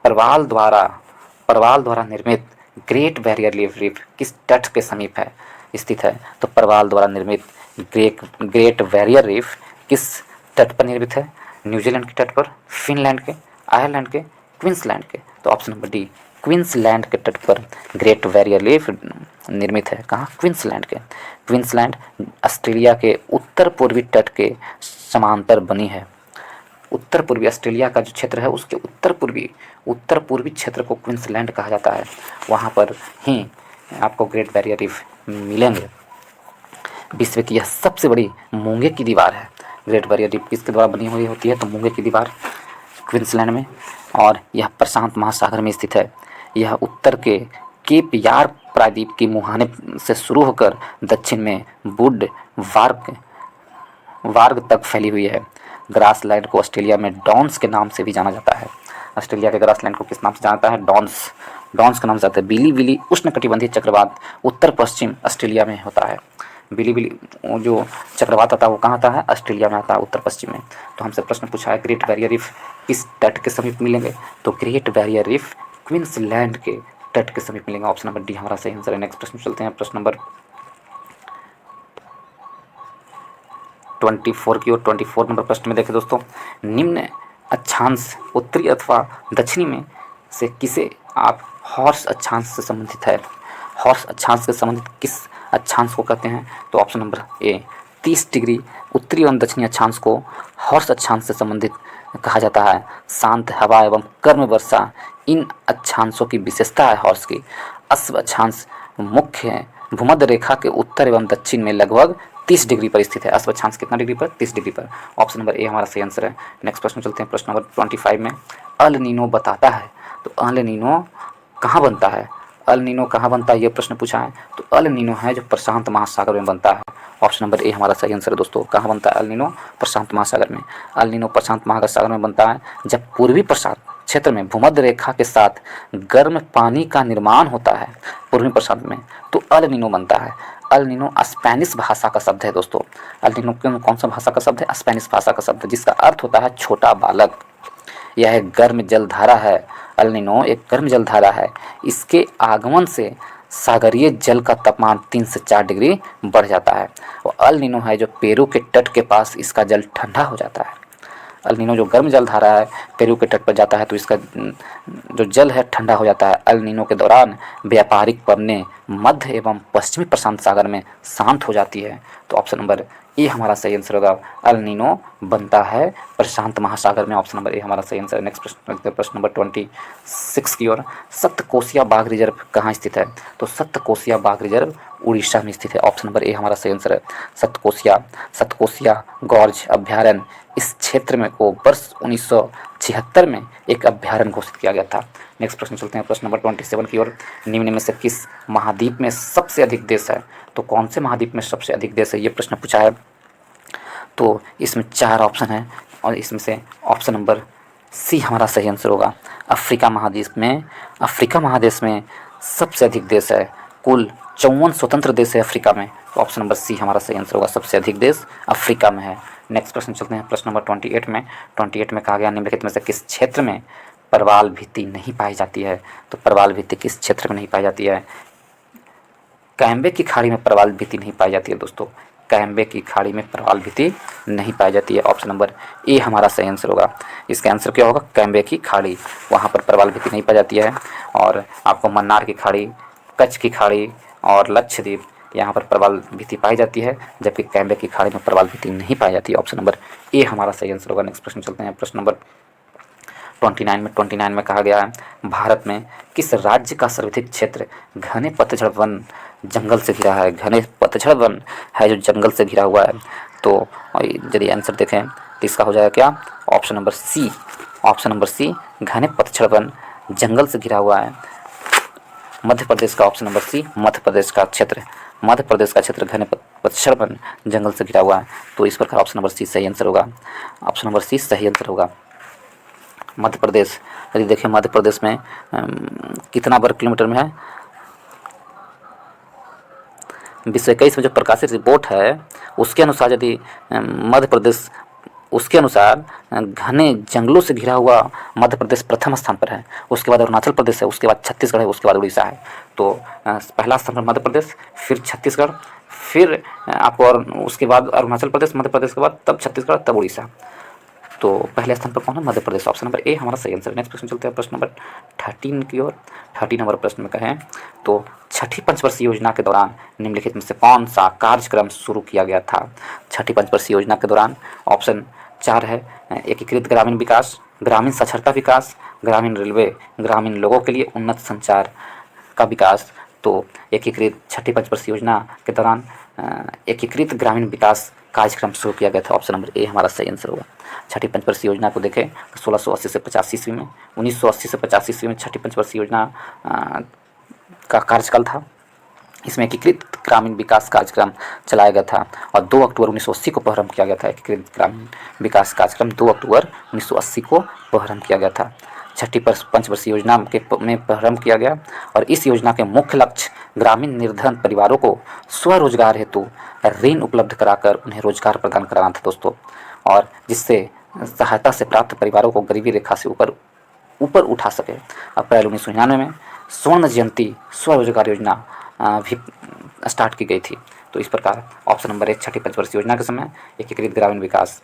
परवाल द्वारा निर्मित ग्रेट बैरियर रीफ किस तट के समीप है स्थित है? तो परवाल द्वारा निर्मित ग्रेट बैरियर रीफ किस तट पर निर्मित है? न्यूजीलैंड के तट पर, फिनलैंड के, आयरलैंड के, क्वींसलैंड के। तो ऑप्शन नंबर डी, क्वींसलैंड के तट पर ग्रेट बैरियर रीफ निर्मित है। कहाँ? क्वींसलैंड के। क्वींसलैंड ऑस्ट्रेलिया के उत्तर पूर्वी तट के समांतर बनी है। उत्तर पूर्वी ऑस्ट्रेलिया का जो क्षेत्र है उसके उत्तर पूर्वी क्षेत्र को क्वींसलैंड कहा जाता है। वहाँ पर ही आपको ग्रेट बैरियर रीफ मिलेंगे। विश्व की यह सबसे बड़ी मूंगे की दीवार है। ग्रेट बैरियर रीफ किसके द्वारा बनी हुई होती है? तो मूंगे की दीवार, क्वींसलैंड में। और यह प्रशांत महासागर में स्थित है। यह उत्तर के केप यार्क प्रायद्वीप की मुहाने से शुरू होकर दक्षिण में वुड वार्ग तक फैली हुई है। ग्रासलैंड को ऑस्ट्रेलिया में डॉन्स के नाम से भी जाना जाता है। ऑस्ट्रेलिया के ग्रासलैंड को किस नाम से जाना जाता है? डॉन्स के नाम से जाता है। बिली उष्णकटिबंधीय चक्रवात उत्तर पश्चिम ऑस्ट्रेलिया में होता है। बिली जो चक्रवात आता है वो कहाँ आता है? ऑस्ट्रेलिया में आता है, उत्तर पश्चिम में। तो हमसे प्रश्न पूछा है ग्रेट बैरियर रीफ किस तट के समीप मिलेंगे? तो ग्रेट बैरियर रीफ क्वींसलैंड के तट के समीप मिलेंगे। ऑप्शन नंबर डी हमारा सही आंसर है। नेक्स्ट प्रश्न चलते हैं। प्रश्न नंबर 24 की ओर। 24 नंबर प्रश्न में देखें दोस्तों, निम्न अक्षांश उत्तरी अथवा दक्षिणी में से किसे आप हॉर्स अक्षांश से संबंधित है? हॉर्स अक्षांश से संबंधित किस अक्षांश को कहते हैं? तो ऑप्शन नंबर ए, 30 डिग्री उत्तरी एवं दक्षिणी अक्षांश को हॉर्स अक्षांश से संबंधित कहा जाता है। शांत हवा एवं कर्म वर्षा इन अक्षांशों की विशेषता है। हॉर्स की अश्व अक्षांश मुख्य भूमध्य रेखा के उत्तर एवं दक्षिण में लगभग 30 डिग्री पर स्थित है। अश्व अक्षांश कितना डिग्री पर? 30 डिग्री पर। ऑप्शन नंबर ए हमारा सही आंसर है। नेक्स्ट प्रश्न चलते हैं। प्रश्न नंबर 25 में अल नीनो बताता है। तो अल नीनो कहाँ बनता है? अल नीनो कहाँ बनता है, ये प्रश्न पूछा है। तो अल नीनो है जो प्रशांत महासागर में बनता है। ऑप्शन नंबर ए हमारा सही आंसर है दोस्तों। कहाँ बनता है अल नीनो? प्रशांत महासागर में। अल नीनो प्रशांत महासागर में बनता है जब पूर्वी प्रशांत क्षेत्र में भूमध्य रेखा के साथ गर्म पानी का निर्माण होता है पूर्वी प्रशांत में, तो अल नीनो बनता है। अल नीनो स्पेनिश भाषा का शब्द है दोस्तों। अल नीनो कौन सा भाषा का शब्द है? स्पेनिश भाषा का शब्द है, जिसका अर्थ होता है छोटा बालक। यह एक गर्म जलधारा है। अल नीनो एक गर्म जलधारा है। इसके आगमन से सागरीय जल का तापमान 3 से 4 डिग्री बढ़ जाता है। और अल नीनो है जो पेरू के तट के पास इसका जल ठंडा हो जाता है। अल नीनो जो गर्म जलधारा है, पेरू के तट पर जाता है तो इसका जो जल है ठंडा हो जाता है। अल नीनो के दौरान व्यापारिक पवनें मध्य एवं पश्चिमी प्रशांत सागर में शांत हो जाती है। तो ऑप्शन नंबर ए हमारा सही आंसर होगा। अल नीनो बनता है प्रशांत महासागर में। ऑप्शन नंबर ए हमारा सही आंसर है। नेक्स्ट प्रश्न, प्रश्न नंबर 26 की ओर। सप्तकोशिया बाघ रिजर्व कहाँ स्थित है? तो सप्तकोशिया बाघ रिजर्व उड़ीसा में स्थित है। ऑप्शन नंबर ए हमारा सही आंसर है। सप्तकोशिया गौर्ज अभ्यारण्य इस क्षेत्र में को वर्ष 1976 में एक अभ्यारण्य घोषित किया गया था। नेक्स्ट प्रश्न चलते हैं प्रश्न नंबर 27 की ओर। निम्न में से किस महाद्वीप में सबसे अधिक देश है? तो कौन से महाद्वीप में सबसे अधिक देश है, ये प्रश्न पूछा है। तो इसमें 4 ऑप्शन है और इसमें से ऑप्शन नंबर सी हमारा सही आंसर होगा। अफ्रीका महादेश में सबसे अधिक देश है। कुल 54 स्वतंत्र देश है अफ्रीका में। तो ऑप्शन नंबर सी हमारा सही आंसर होगा। सबसे अधिक देश अफ्रीका में है। नेक्स्ट प्रश्न चलते हैं प्रश्न नंबर 28 में कहा गया निम्नलिखित में से किस क्षेत्र में प्रवाल भित्ति नहीं पाई जाती है? तो प्रवाल भित्ति किस क्षेत्र में नहीं पाई जाती है? कैम्बे की खाड़ी में प्रवाल भित्ति नहीं पाई जाती है दोस्तों। कैम्बे की खाड़ी में प्रवाल भित्ति नहीं पाई जाती है। ऑप्शन नंबर ए हमारा सही आंसर होगा। इसका आंसर क्या होगा? कैम्बे की खाड़ी, वहाँ पर प्रवाल भित्ति नहीं पाई जाती है। और आपको मन्नार की खाड़ी, कच्छ की खाड़ी और लक्षद्वीप, यहाँ पर प्रवाल भित्ति पाई जाती है, जबकि कैम्बे की खाड़ी में प्रवाल भित्ति नहीं पाई जाती है। ऑप्शन नंबर ए हमारा सही आंसर होगा। नेक्स्ट प्रश्न चलते हैं प्रश्न नंबर 29 में कहा गया है भारत में किस राज्य का सर्वाधिक क्षेत्र घने पतझड़ वन जंगल से घिरा है? घने पतझड़ वन है जो जंगल से घिरा हुआ है। तो यदि आंसर देखें तो इसका हो जाएगा क्या? ऑप्शन नंबर सी घने पतझड़ वन जंगल से घिरा हुआ है। मध्य प्रदेश का ऑप्शन नंबर सी मध्य प्रदेश का क्षेत्र घने पतझड़ वन जंगल से घिरा हुआ है। तो इस प्रकार ऑप्शन नंबर सी सही आंसर होगा। ऑप्शन नंबर सी सही आंसर होगा। मध्य प्रदेश, यदि देखें मध्य प्रदेश में कितना वर्ग किलोमीटर में है? विश्व 21 में जो प्रकाशित रिपोर्ट है उसके अनुसार यदि मध्य प्रदेश, उसके अनुसार घने जंगलों से घिरा हुआ मध्य प्रदेश प्रथम स्थान पर है। उसके बाद अरुणाचल प्रदेश है, उसके बाद छत्तीसगढ़ है, उसके बाद उड़ीसा है। तो पहला स्थान पर मध्य प्रदेश, फिर छत्तीसगढ़, फिर आपको और उसके बाद अरुणाचल प्रदेश, मध्य प्रदेश के बाद तब छत्तीसगढ़, तब उड़ीसा। तो पहले स्थान पर कौन है? Madhya Pradesh. Option number A हमारा सही आंसर है। नेक्स्ट प्रश्न चलते हैं प्रश्न नंबर 13 की ओर। 30 नंबर प्रश्न में कहें तो छठी पंचवर्षीय योजना के दौरान निम्नलिखित में से कौन सा कार्यक्रम शुरू किया गया था? छठी पंचवर्षीय योजना के दौरान ऑप्शन 4 है एकीकृत ग्रामीण विकास, ग्रामीण साक्षरता विकास, ग्रामीण रेलवे, ग्रामीण लोगों के लिए उन्नत संचार का विकास। तो एकीकृत छठी पंचवर्षीय योजना के दौरान एकीकृत ग्रामीण विकास कार्यक्रम शुरू किया गया था। ऑप्शन नंबर ए हमारा सही आंसर होगा। छठी पंचवर्षीय योजना को देखें तो 1680 से 85 ईस्वी में, 1980 से 85 ईस्वी में छठी पंचवर्षीय योजना का कार्यकाल था। इसमें एकीकृत ग्रामीण विकास कार्यक्रम चलाया गया था और 2 अक्टूबर 1980 को प्रारंभ किया गया था। एकीकृत ग्रामीण विकास कार्यक्रम 2 अक्टूबर 1980 को प्रारंभ किया गया था। छठी पंचवर्षीय योजना में प्रारंभ किया गया और इस योजना के मुख्य लक्ष्य ग्रामीण निर्धन परिवारों को स्वरोजगार हेतु ऋण उपलब्ध कराकर उन्हें रोजगार प्रदान कराना था दोस्तों, और जिससे सहायता से प्राप्त परिवारों को गरीबी रेखा से ऊपर उठा सके। अप्रैल 1999 में स्वर्ण जयंती स्वरोजगार योजना भी स्टार्ट की गई थी। तो इस प्रकार ऑप्शन नंबर 1 छठी पंचवर्षीय योजना के समय एकीकृत ग्रामीण विकास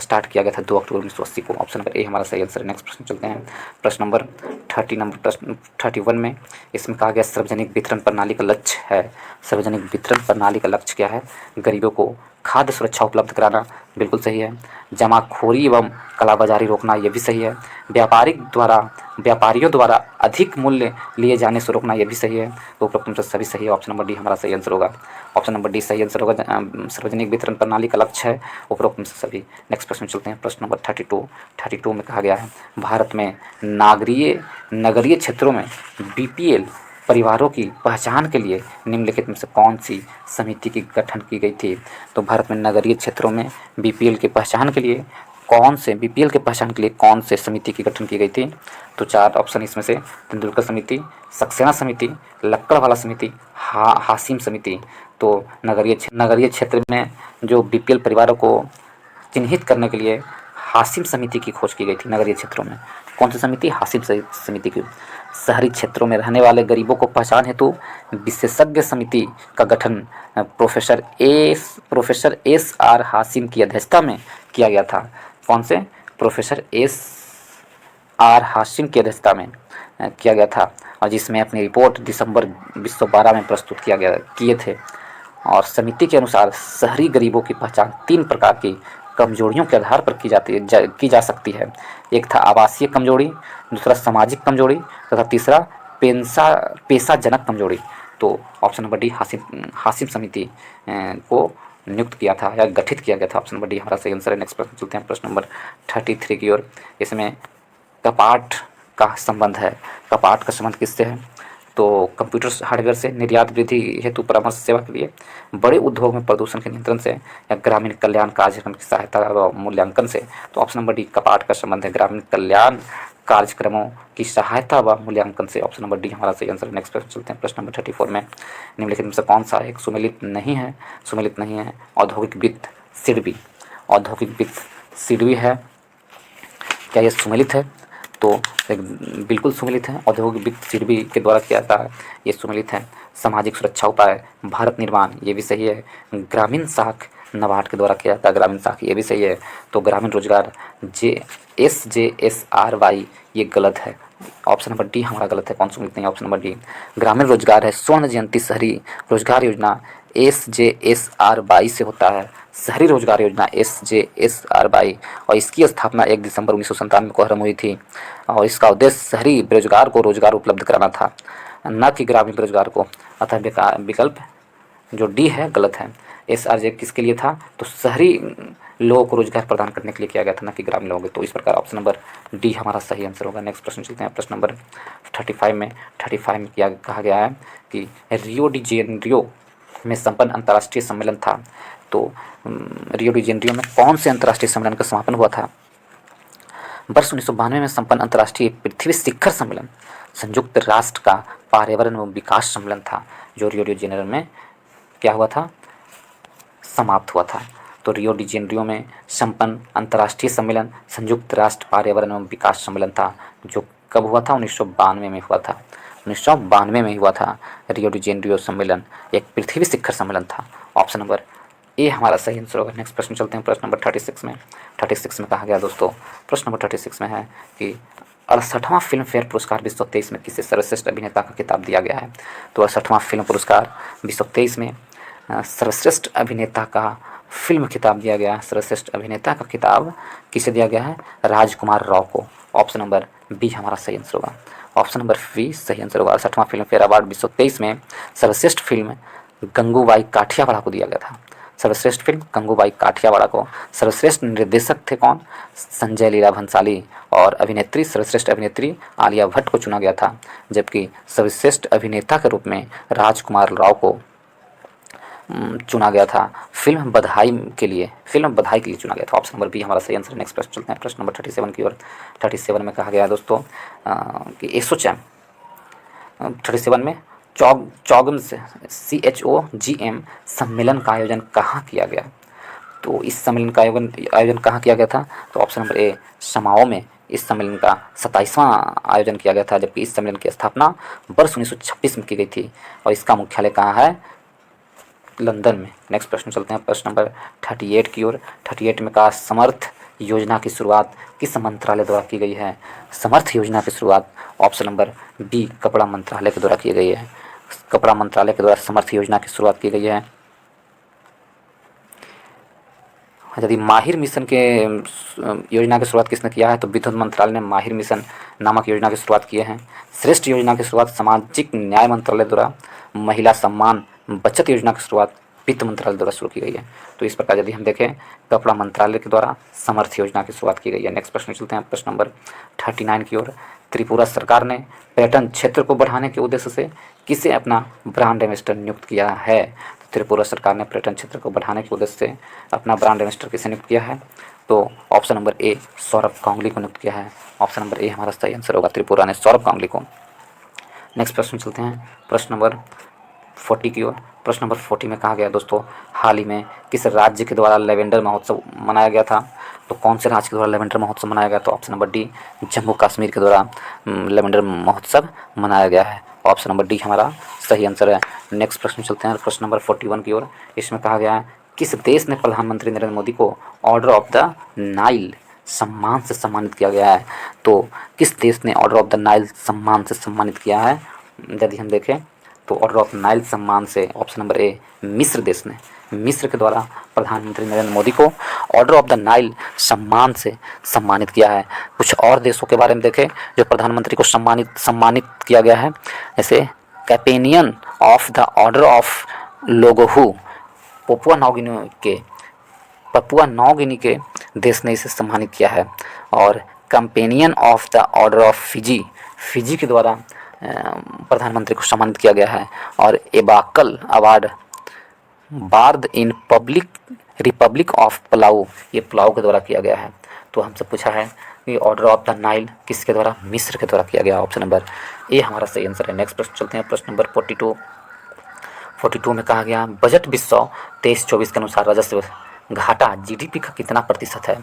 स्टार्ट किया गया था 2 अक्टूबर 1980 को। ऑप्शन नंबर ए हमारा सही आंसर है। नेक्स्ट प्रश्न चलते हैं प्रश्न नंबर 31 में। इसमें कहा गया सार्वजनिक वितरण प्रणाली का लक्ष्य है। सार्वजनिक वितरण प्रणाली का लक्ष्य क्या है? गरीबों को खाद्य सुरक्षा उपलब्ध कराना, बिल्कुल सही है। जमाखोरी एवं कालाबाजारी रोकना, यह भी सही है। व्यापारियों द्वारा अधिक मूल्य लिए जाने से रोकना, यह भी सही है। तो उपरोक्त से सभी सही है। ऑप्शन नंबर डी हमारा सही आंसर होगा। ऑप्शन नंबर डी सही आंसर होगा। सार्वजनिक वितरण प्रणाली का लक्ष्य है उपरोक्त से सभी। नेक्स्ट प्रश्न चलते हैं प्रश्न नंबर 32 में कहा गया है भारत में नगरीय क्षेत्रों में बीपीएल परिवारों की पहचान के लिए निम्नलिखित में से कौन सी समिति की गठन की गई थी? तो भारत में नगरीय क्षेत्रों में बीपीएल की पहचान के लिए बीपीएल के पहचान के लिए कौन से समिति की गठन की गई थी? तो 4 ऑप्शन इसमें से तेंदुलकर समिति, सक्सेना समिति, लक्कड़वाला समिति, हाशिम समिति। तो नगरीय क्षेत्र में जो बीपीएल परिवारों को चिन्हित करने के लिए हाशिम समिति की खोज की गई थी। नगरीय क्षेत्रों में कौन सी समिति? हाशिम समिति की। शहरी क्षेत्रों में रहने वाले गरीबों को पहचान हेतु विशेषज्ञ समिति का गठन प्रोफेसर एस आर हाशिम की अध्यक्षता में किया गया था। कौन से? प्रोफेसर एस आर हाशिम की अध्यक्षता में किया गया था, और जिसमें अपनी रिपोर्ट दिसंबर 2012 में प्रस्तुत किए थे। और समिति के अनुसार शहरी गरीबों की पहचान 3 प्रकार की कमजोरियों के आधार पर की जा सकती है। एक था आवासीय कमजोरी, दूसरा सामाजिक कमजोरी तथा तीसरा पेशाजनक कमजोरी। तो ऑप्शन नंबर डी हाशिम समिति को नियुक्त किया था या गठित किया गया था। ऑप्शन नंबर डी हमारा सही आंसर है। नेक्स्ट प्रश्न चलते हैं प्रश्न नंबर 33 की ओर। इसमें कपाट का संबंध है। कपाट का संबंध किससे है? तो कंप्यूटर हार्डवेयर से, निर्यात वृद्धि हेतु परामर्श सेवा के लिए, बड़े उद्योग में प्रदूषण के नियंत्रण से, या ग्रामीण कल्याण कार्यक्रम की सहायता व मूल्यांकन से। तो ऑप्शन नंबर डी कपाट का संबंध है ग्रामीण कल्याण कार्यक्रमों की सहायता व मूल्यांकन से। ऑप्शन नंबर डी हमारा सही आंसर है। नेक्स्ट प्रश्न चलते हैं प्रश्न नंबर 34 में। निम्नलिखित में से कौन सा एक सुमेलित नहीं है? औद्योगिक वित्त सिडबी। औद्योगिक वित्त सिडबी है, क्या ये सुमेलित है? तो बिल्कुल सुमेलित है। औद्योगिक वित्त सिडबी के द्वारा किया जाता है, ये सुमेलित है। सामाजिक सुरक्षा उपाय भारत निर्माण, ये भी सही है। ग्रामीण साख नाबार्ड के द्वारा किया जाता है, ग्रामीण साख, ये भी सही है। तो ग्रामीण रोजगार SJSRY ये गलत है। ऑप्शन नंबर डी हमारा गलत है। कौन सुमेलित नहीं है? Option number D. ग्रामीण रोजगार है स्वर्ण जयंती शहरी रोजगार योजना SJSRY से होता है। शहरी रोजगार योजना SJSRY, और इसकी स्थापना 1 दिसंबर 1997 को आरंभ हुई थी। और इसका उद्देश्य शहरी बेरोजगार को रोजगार उपलब्ध कराना था, न कि ग्रामीण बेरोजगार को। अतः विकल्प जो डी है गलत है। SRJ किसके लिए था? तो शहरी लोगों को रोजगार प्रदान करने के लिए किया गया था, न कि ग्रामीण लोगों को। तो इस प्रकार ऑप्शन नंबर डी हमारा सही आंसर होगा। नेक्स्ट प्रश्न चलते हैं प्रश्न नंबर 35 में। 35 में क्या कहा गया है कि रियो डी जेनेरियो में संपन्न अंतर्राष्ट्रीय सम्मेलन था। तो रियो डी जेनेरियो में कौन से अंतर्राष्ट्रीय सम्मेलन का समापन हुआ था? वर्ष 1992 में संपन्न अंतर्राष्ट्रीय पृथ्वी शिखर सम्मेलन संयुक्त राष्ट्र का पर्यावरण एवं विकास सम्मेलन था, जो रियो डी जेनेरियो में क्या हुआ था? समाप्त हुआ था। तो रियो डी जेनेरियो में संपन्न अंतर्राष्ट्रीय सम्मेलन संयुक्त राष्ट्र पर्यावरण एवं विकास सम्मेलन था, जो कब हुआ था? 1992 में हुआ था। 1992 में हुआ था रियो डी जेनेरियो सम्मेलन, एक पृथ्वी शिखर सम्मेलन था। ऑप्शन नंबर ए हमारा सही आंसर होगा। नेक्स्ट प्रश्न चलते हैं प्रश्न नंबर 36 में। 36 में कहा गया दोस्तों, प्रश्न नंबर 36 में है कि 68वां फिल्म फेयर पुरस्कार 2023 में किसे सर्वश्रेष्ठ अभिनेता का खिताब दिया गया है? तो 68वां फिल्म पुरस्कार 2023 में सर्वश्रेष्ठ अभिनेता का फिल्म खिताब दिया गया है। सर्वश्रेष्ठ अभिनेता का खिताब किसे दिया गया है? राजकुमार राव को। ऑप्शन नंबर बी हमारा सही आंसर होगा। ऑप्शन नंबर बी सही आंसर होगा। 68वां फिल्म फेयर अवार्ड 2023 में सर्वश्रेष्ठ फिल्म गंगूबाई काठियावाड़ा को दिया गया था। सर्वश्रेष्ठ फिल्म गंगूबाई काठियावाड़ा को। सर्वश्रेष्ठ निर्देशक थे कौन? संजय लीला भंसाली। और अभिनेत्री, सर्वश्रेष्ठ अभिनेत्री आलिया भट्ट को चुना गया था, जबकि सर्वश्रेष्ठ अभिनेता के रूप में राजकुमार राव को चुना गया था फिल्म बधाई के लिए चुना गया था। ऑप्शन नंबर बी हमारा सही आंसर है। नेक्स्ट प्रश्न चलते हैं प्रश्न नंबर 37 की ओर। 37 में कहा गया है दोस्तों कि एसोचैम 37 में चौगम CHOGM सम्मेलन का आयोजन कहाँ किया गया? तो इस सम्मेलन का आयोजन कहाँ किया गया था? तो ऑप्शन नंबर ए समाओ में इस सम्मेलन का 27वां आयोजन किया गया था, जबकि इस सम्मेलन की स्थापना वर्ष 1926 में की गई थी। और इसका मुख्यालय कहाँ है? लंदन में। नेक्स्ट प्रश्न चलते हैं प्रश्न नंबर 38 की ओर। 38 में कहा समर्थ योजना की शुरुआत किस मंत्रालय द्वारा की गई है? समर्थ योजना की शुरुआत ऑप्शन नंबर बी कपड़ा मंत्रालय के द्वारा की गई है। कपड़ा मंत्रालय के द्वारा समर्थ योजना की शुरुआत की गई है। यदि माहिर मिशन के योजना की शुरुआत किसने किया है? तो विद्युत मंत्रालय ने माहिर मिशन नामक योजना की शुरुआत किए हैं। श्रेष्ठ योजना की शुरुआत सामाजिक न्याय मंत्रालय द्वारा। महिला सम्मान बचत योजना की शुरुआत वित्त मंत्रालय द्वारा शुरू की गई है। तो इस प्रकार यदि हम देखें कपड़ा मंत्रालय के द्वारा समर्थ योजना की शुरुआत की गई है। नेक्स्ट प्रश्न चलते हैं प्रश्न नंबर 39 की ओर। त्रिपुरा सरकार ने पर्यटन क्षेत्र को बढ़ाने के उद्देश्य से किसे अपना ब्रांड एम्बेसडर नियुक्त किया है? तो त्रिपुरा सरकार ने पर्यटन क्षेत्र को बढ़ाने के उद्देश्य से अपना ब्रांड एम्बेसडर किसे नियुक्त किया है? तो option number A Saurabh Ganguly को नियुक्त किया है। ऑप्शन नंबर ए हमारा सही आंसर होगा, त्रिपुरा ने सौरभ गांगुली को। नेक्स्ट प्रश्न चलते हैं प्रश्न नंबर 40 की ओर। प्रश्न नंबर 40 में कहा गया दोस्तों, हाल ही में किस राज्य के द्वारा लेवेंडर महोत्सव मनाया गया था? तो कौन से राज्य के द्वारा लेवेंडर महोत्सव मनाया गया? तो option number D Jammu Kashmir के द्वारा लेवेंडर महोत्सव मनाया गया है। ऑप्शन नंबर डी हमारा सही आंसर है। नेक्स्ट प्रश्न चलते हैं प्रश्न नंबर 41 की ओर। इसमें कहा गया है किस देश ने प्रधानमंत्री नरेंद्र मोदी को ऑर्डर ऑफ द नाइल सम्मान से सम्मानित किया गया है? तो किस देश ने ऑर्डर ऑफ द नाइल सम्मान से सम्मानित किया है? यदि हम देखें तो ऑर्डर ऑफ नाइल सम्मान से ऑप्शन नंबर ए मिस्र देश ने, मिस्र के द्वारा प्रधानमंत्री नरेंद्र मोदी को ऑर्डर ऑफ द नाइल सम्मान से सम्मानित किया है। कुछ और देशों के बारे में देखें जो प्रधानमंत्री को सम्मानित किया गया है, जैसे companion of the order of Logohu Papua New Guinea के देश ने इसे सम्मानित किया है। और companion of the order of Fiji के द्वारा प्रधानमंत्री को सम्मानित किया गया है। और एबाकल अवार्ड बार्द इन रिपब्लिक ऑफ पलाऊ, ये पलाऊ के द्वारा किया गया है। तो हमसे पूछा है कि ऑर्डर ऑफ द नाइल किसके द्वारा? मिस्र के द्वारा किया गया। ऑप्शन नंबर ए हमारा सही आंसर है। नेक्स्ट प्रश्न चलते हैं प्रश्न नंबर 42 में कहा गया बजट वित्त 23-24 के अनुसार राजस्व घाटा जीडीपी का कितना प्रतिशत है?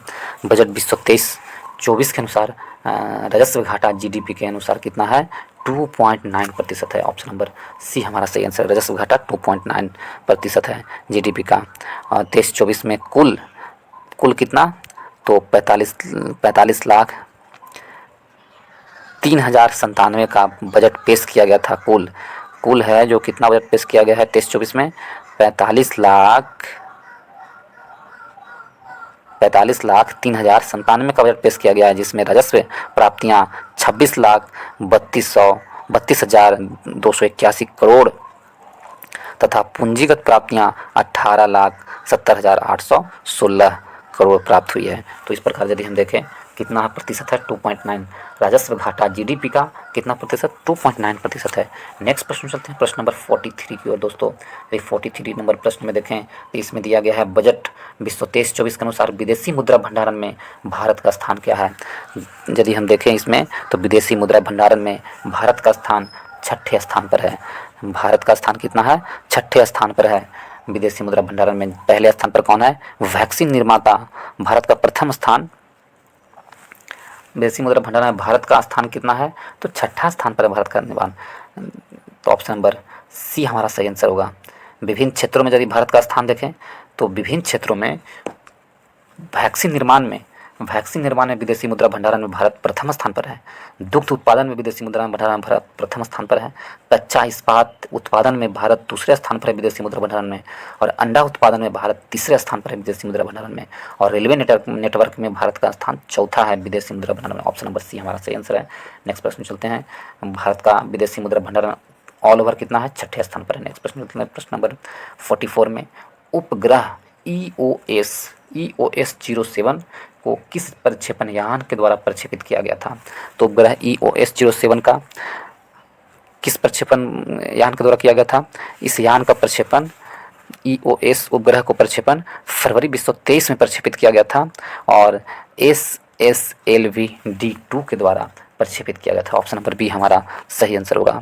बजट वित्त 23-24 के अनुसार राजस्व घाटा जीडीपी के अनुसार कितना है? 2.9% है। ऑप्शन नंबर सी हमारा सही आंसर है। राजस्व घाटा 2.9% है जीडीपी का। 23-24 में कुल कितना? तो 45 लाख 3,097 का बजट पेश किया गया था। कुल है जो कितना बजट पेश किया गया है 23-24 में? 45 लाख 3,097 का बजट पेश किया गया है, जिसमें राजस्व प्राप्तियां 26,32,281 करोड़ तथा पूंजीगत प्राप्तियां 18,70,816 करोड़ प्राप्त हुई है। तो इस प्रकार यदि हम देखें कितना प्रतिशत है? 2.9। राजस्व घाटा जीडीपी का कितना प्रतिशत? 2.9% है। नेक्स्ट प्रश्न चलते हैं प्रश्न नंबर 43 की ओर दोस्तों। 43 नंबर प्रश्न में देखें तो इसमें दिया गया है बजट वित्त 23-24 के अनुसार विदेशी मुद्रा भंडारण में भारत का स्थान क्या है? यदि हम देखें इसमें तो विदेशी मुद्रा भंडारण में भारत का स्थान 6ठे स्थान पर है। भारत का स्थान कितना है? 6ठे स्थान पर है। विदेशी मुद्रा भंडारण में पहले स्थान पर कौन है? वैक्सीन निर्माता भारत का प्रथम स्थान। विदेशी मुद्रा भंडारण में भारत का स्थान कितना है? तो 6ठा स्थान पर है भारत का निर्माण। तो ऑप्शन नंबर सी हमारा सही आंसर होगा। विभिन्न क्षेत्रों में यदि भारत का स्थान देखें तो विभिन्न क्षेत्रों में वैक्सीन निर्माण में विदेशी मुद्रा भंडारण में भारत प्रथम स्थान पर है। दुग्ध उत्पादन में विदेशी मुद्रा भंडारण में भारत प्रथम स्थान पर है। कच्चा इस्पात उत्पादन में भारत दूसरे स्थान पर है विदेशी मुद्रा भंडारण में। और अंडा उत्पादन में भारत तीसरे स्थान पर है विदेशी मुद्रा भंडारण में। और रेलवे नेटवर्क में भारत का स्थान चौथा है विदेशी मुद्रा भंडारण में। ऑप्शन नंबर सी हमारा सही आंसर है। नेक्स्ट प्रश्न चलते हैं। भारत का विदेशी मुद्रा भंडारण ऑल ओवर कितना है? 6ठे स्थान पर है। नेक्स्ट प्रश्न चलते हैं प्रश्न नंबर 44 में उपग्रह EOS 07 को किस प्रक्षेपण यान के द्वारा प्रक्षेपित किया गया था? तो उपग्रह EOS 07 का किस प्रक्षेपण यान के द्वारा किया गया था? इस यान का प्रक्षेपण EOS उपग्रह को प्रक्षेपण फरवरी 2023 में प्रक्षेपित किया गया था और SSLV D2 के द्वारा प्रक्षेपित किया गया था। ऑप्शन नंबर बी हमारा सही आंसर होगा।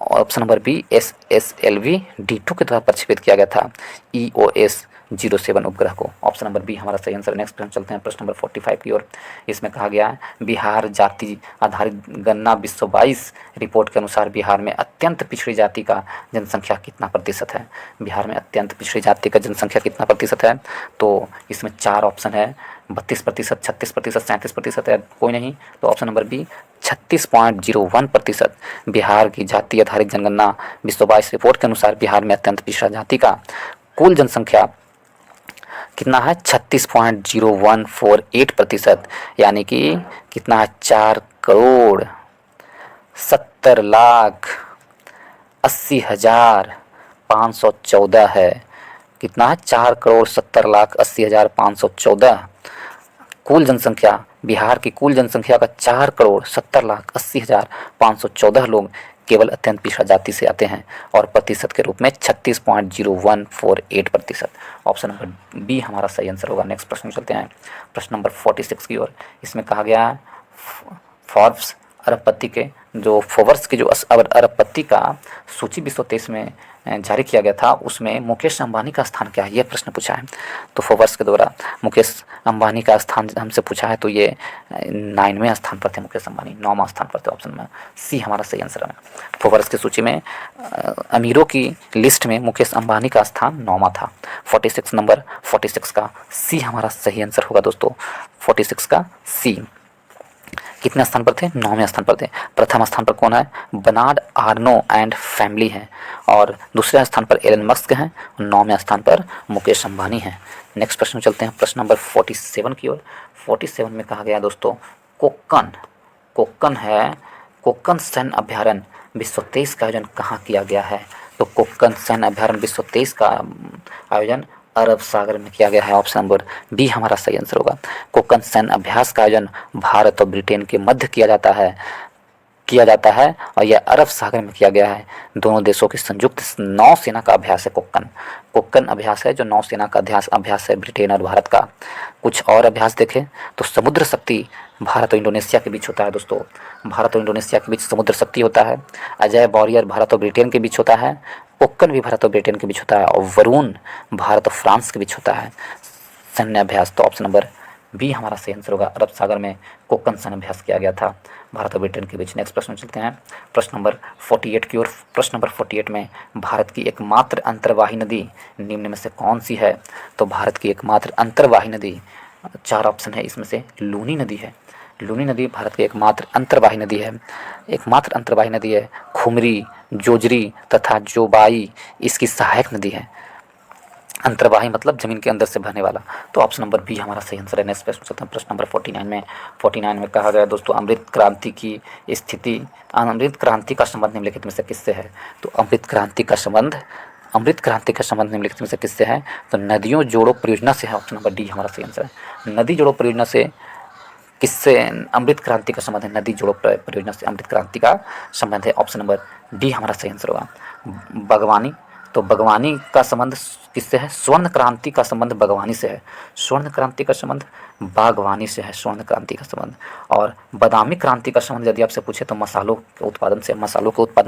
Option number B SSLV D2 के द्वारा प्रक्षेपित किया गया था EOS 07 उपग्रह को। ऑप्शन नंबर बी हमारा सही आंसर। नेक्स्ट प्रश्न चलते हैं प्रश्न नंबर 45 की ओर। इसमें कहा गया है बिहार जाति आधारित गणना 2022 रिपोर्ट के अनुसार बिहार में अत्यंत पिछड़ी जाति का जनसंख्या कितना प्रतिशत है? बिहार में अत्यंत पिछड़ी जाति का जनसंख्या कितना प्रतिशत है? तो इसमें 4 ऑप्शन है, 32%, 36%, 37% है, कोई नहीं। तो ऑप्शन नंबर बी 36.01% बिहार की जाति आधारित जनगणना 2022 रिपोर्ट के अनुसार बिहार में अत्यंत पिछड़ा जाति का कुल जनसंख्या कितना है? 36.0148%, यानी कि कितना है? 4,70,80,514 है। कितना है 4,70,80,514। कुल जनसंख्या, बिहार की कुल जनसंख्या का 4,70,80,514 लोग केवल अत्यंत पिछड़ा जाति से आते हैं और प्रतिशत के रूप में 36.0148%। ऑप्शन नंबर बी हमारा सही आंसर होगा। नेक्स्ट प्रश्न चलते हैं प्रश्न नंबर 46 की ओर। इसमें कहा गया है फोर्ब्स अरबपति के जो फोर्ब्स की जो अरबपति का सूची 2023 में जारी किया गया था, उसमें मुकेश अंबानी का स्थान क्या है, ये प्रश्न पूछा है। तो फोर्ब्स के द्वारा मुकेश अंबानी का स्थान हमसे पूछा है, तो ये 9वें स्थान पर थे मुकेश अंबानी, 9वां स्थान पर थे। ऑप्शन में सी हमारा सही आंसर है। फोर्ब्स की सूची में अमीरों की लिस्ट में मुकेश अंबानी का स्थान 9वां था। 46 का सी हमारा सही आंसर होगा दोस्तों। 46 का सी। कितने स्थान पर थे, 9वें स्थान पर थे। प्रथम स्थान पर कौन है, बनार्ड आर्नो एंड फैमिली हैं, और दूसरे स्थान पर एलन मस्क हैं, 9वें स्थान पर मुकेश अंबानी हैं। नेक्स्ट प्रश्न चलते हैं प्रश्न नंबर 47 की ओर। 47 में कहा गया दोस्तों कोक्कन सैन्य अभ्यारण्य 2023 का आयोजन कहाँ किया गया है। तो कोक्कन सैन्य अभ्यारण्य 2023 का आयोजन अरब सागर में किया गया है। ऑप्शन नंबर बी हमारा सही आंसर होगा। कोक्कन सैन्य अभ्यास का आयोजन भारत और ब्रिटेन के मध्य किया जाता है और यह अरब सागर में किया गया है। दोनों देशों की संयुक्त नौसेना का अभ्यास है कोक्कन अभ्यास है, जो नौसेना का अभ्यास है ब्रिटेन और भारत का। कुछ और अभ्यास देखें तो समुद्र शक्ति भारत और इंडोनेशिया के बीच होता है दोस्तों। भारत और इंडोनेशिया के बीच समुद्र शक्ति होता है। अजय वॉरियर भारत और ब्रिटेन के बीच होता है। कोक्कन भी भारत और ब्रिटेन के बीच होता है, और वरुण भारत और फ्रांस के बीच होता है सैन्य अभ्यास। तो ऑप्शन नंबर बी हमारा सही आंसर होगा। अरब सागर में कोक्कन सैन्य अभ्यास किया गया था भारत और ब्रिटेन के बीच। नेक्स्ट प्रश्न चलते हैं प्रश्न नंबर 48 की ओर। प्रश्न नंबर 48 में भारत की एकमात्र अंतर्वाही नदी निम्न में से कौन सी है। तो भारत की एकमात्र अंतर्वाही नदी, 4 ऑप्शन है इसमें से, लूनी नदी है। लूनी नदी भारत की एकमात्र अंतर्वाही नदी है। खुमरी, जोजरी तथा जोबाई इसकी सहायक नदी है। अंतर्वाही मतलब जमीन के अंदर से बहने वाला। तो ऑप्शन नंबर बी हमारा सही आंसर है। नेक्स्ट प्रश्न चलते हैं प्रश्न नंबर 49 में कहा गया दोस्तों अमृत क्रांति का संबंध निम्नलिखित में से किससे है। तो अमृत क्रांति का संबंध निम्नलिखित में से किससे है। तो नदियों जोड़ो परियोजना से है। ऑप्शन नंबर डी हमारा सही आंसर है। नदी जोड़ो परियोजना से किससे अमृत क्रांति का संबंध है। नदी जोड़ो परियोजना से अमृत क्रांति का संबंध है। ऑप्शन नंबर डी हमारा सही आंसर होगा। बागवानी, तो बागवानी का संबंध किससे है। स्वर्ण क्रांति का संबंध बागवानी से है। स्वर्ण क्रांति का संबंध बागवानी से है, स्वर्ण क्रांति का संबंध। और बादामी क्रांति का संबंध यदि आपसे पूछे तो मसालों के उत्पादन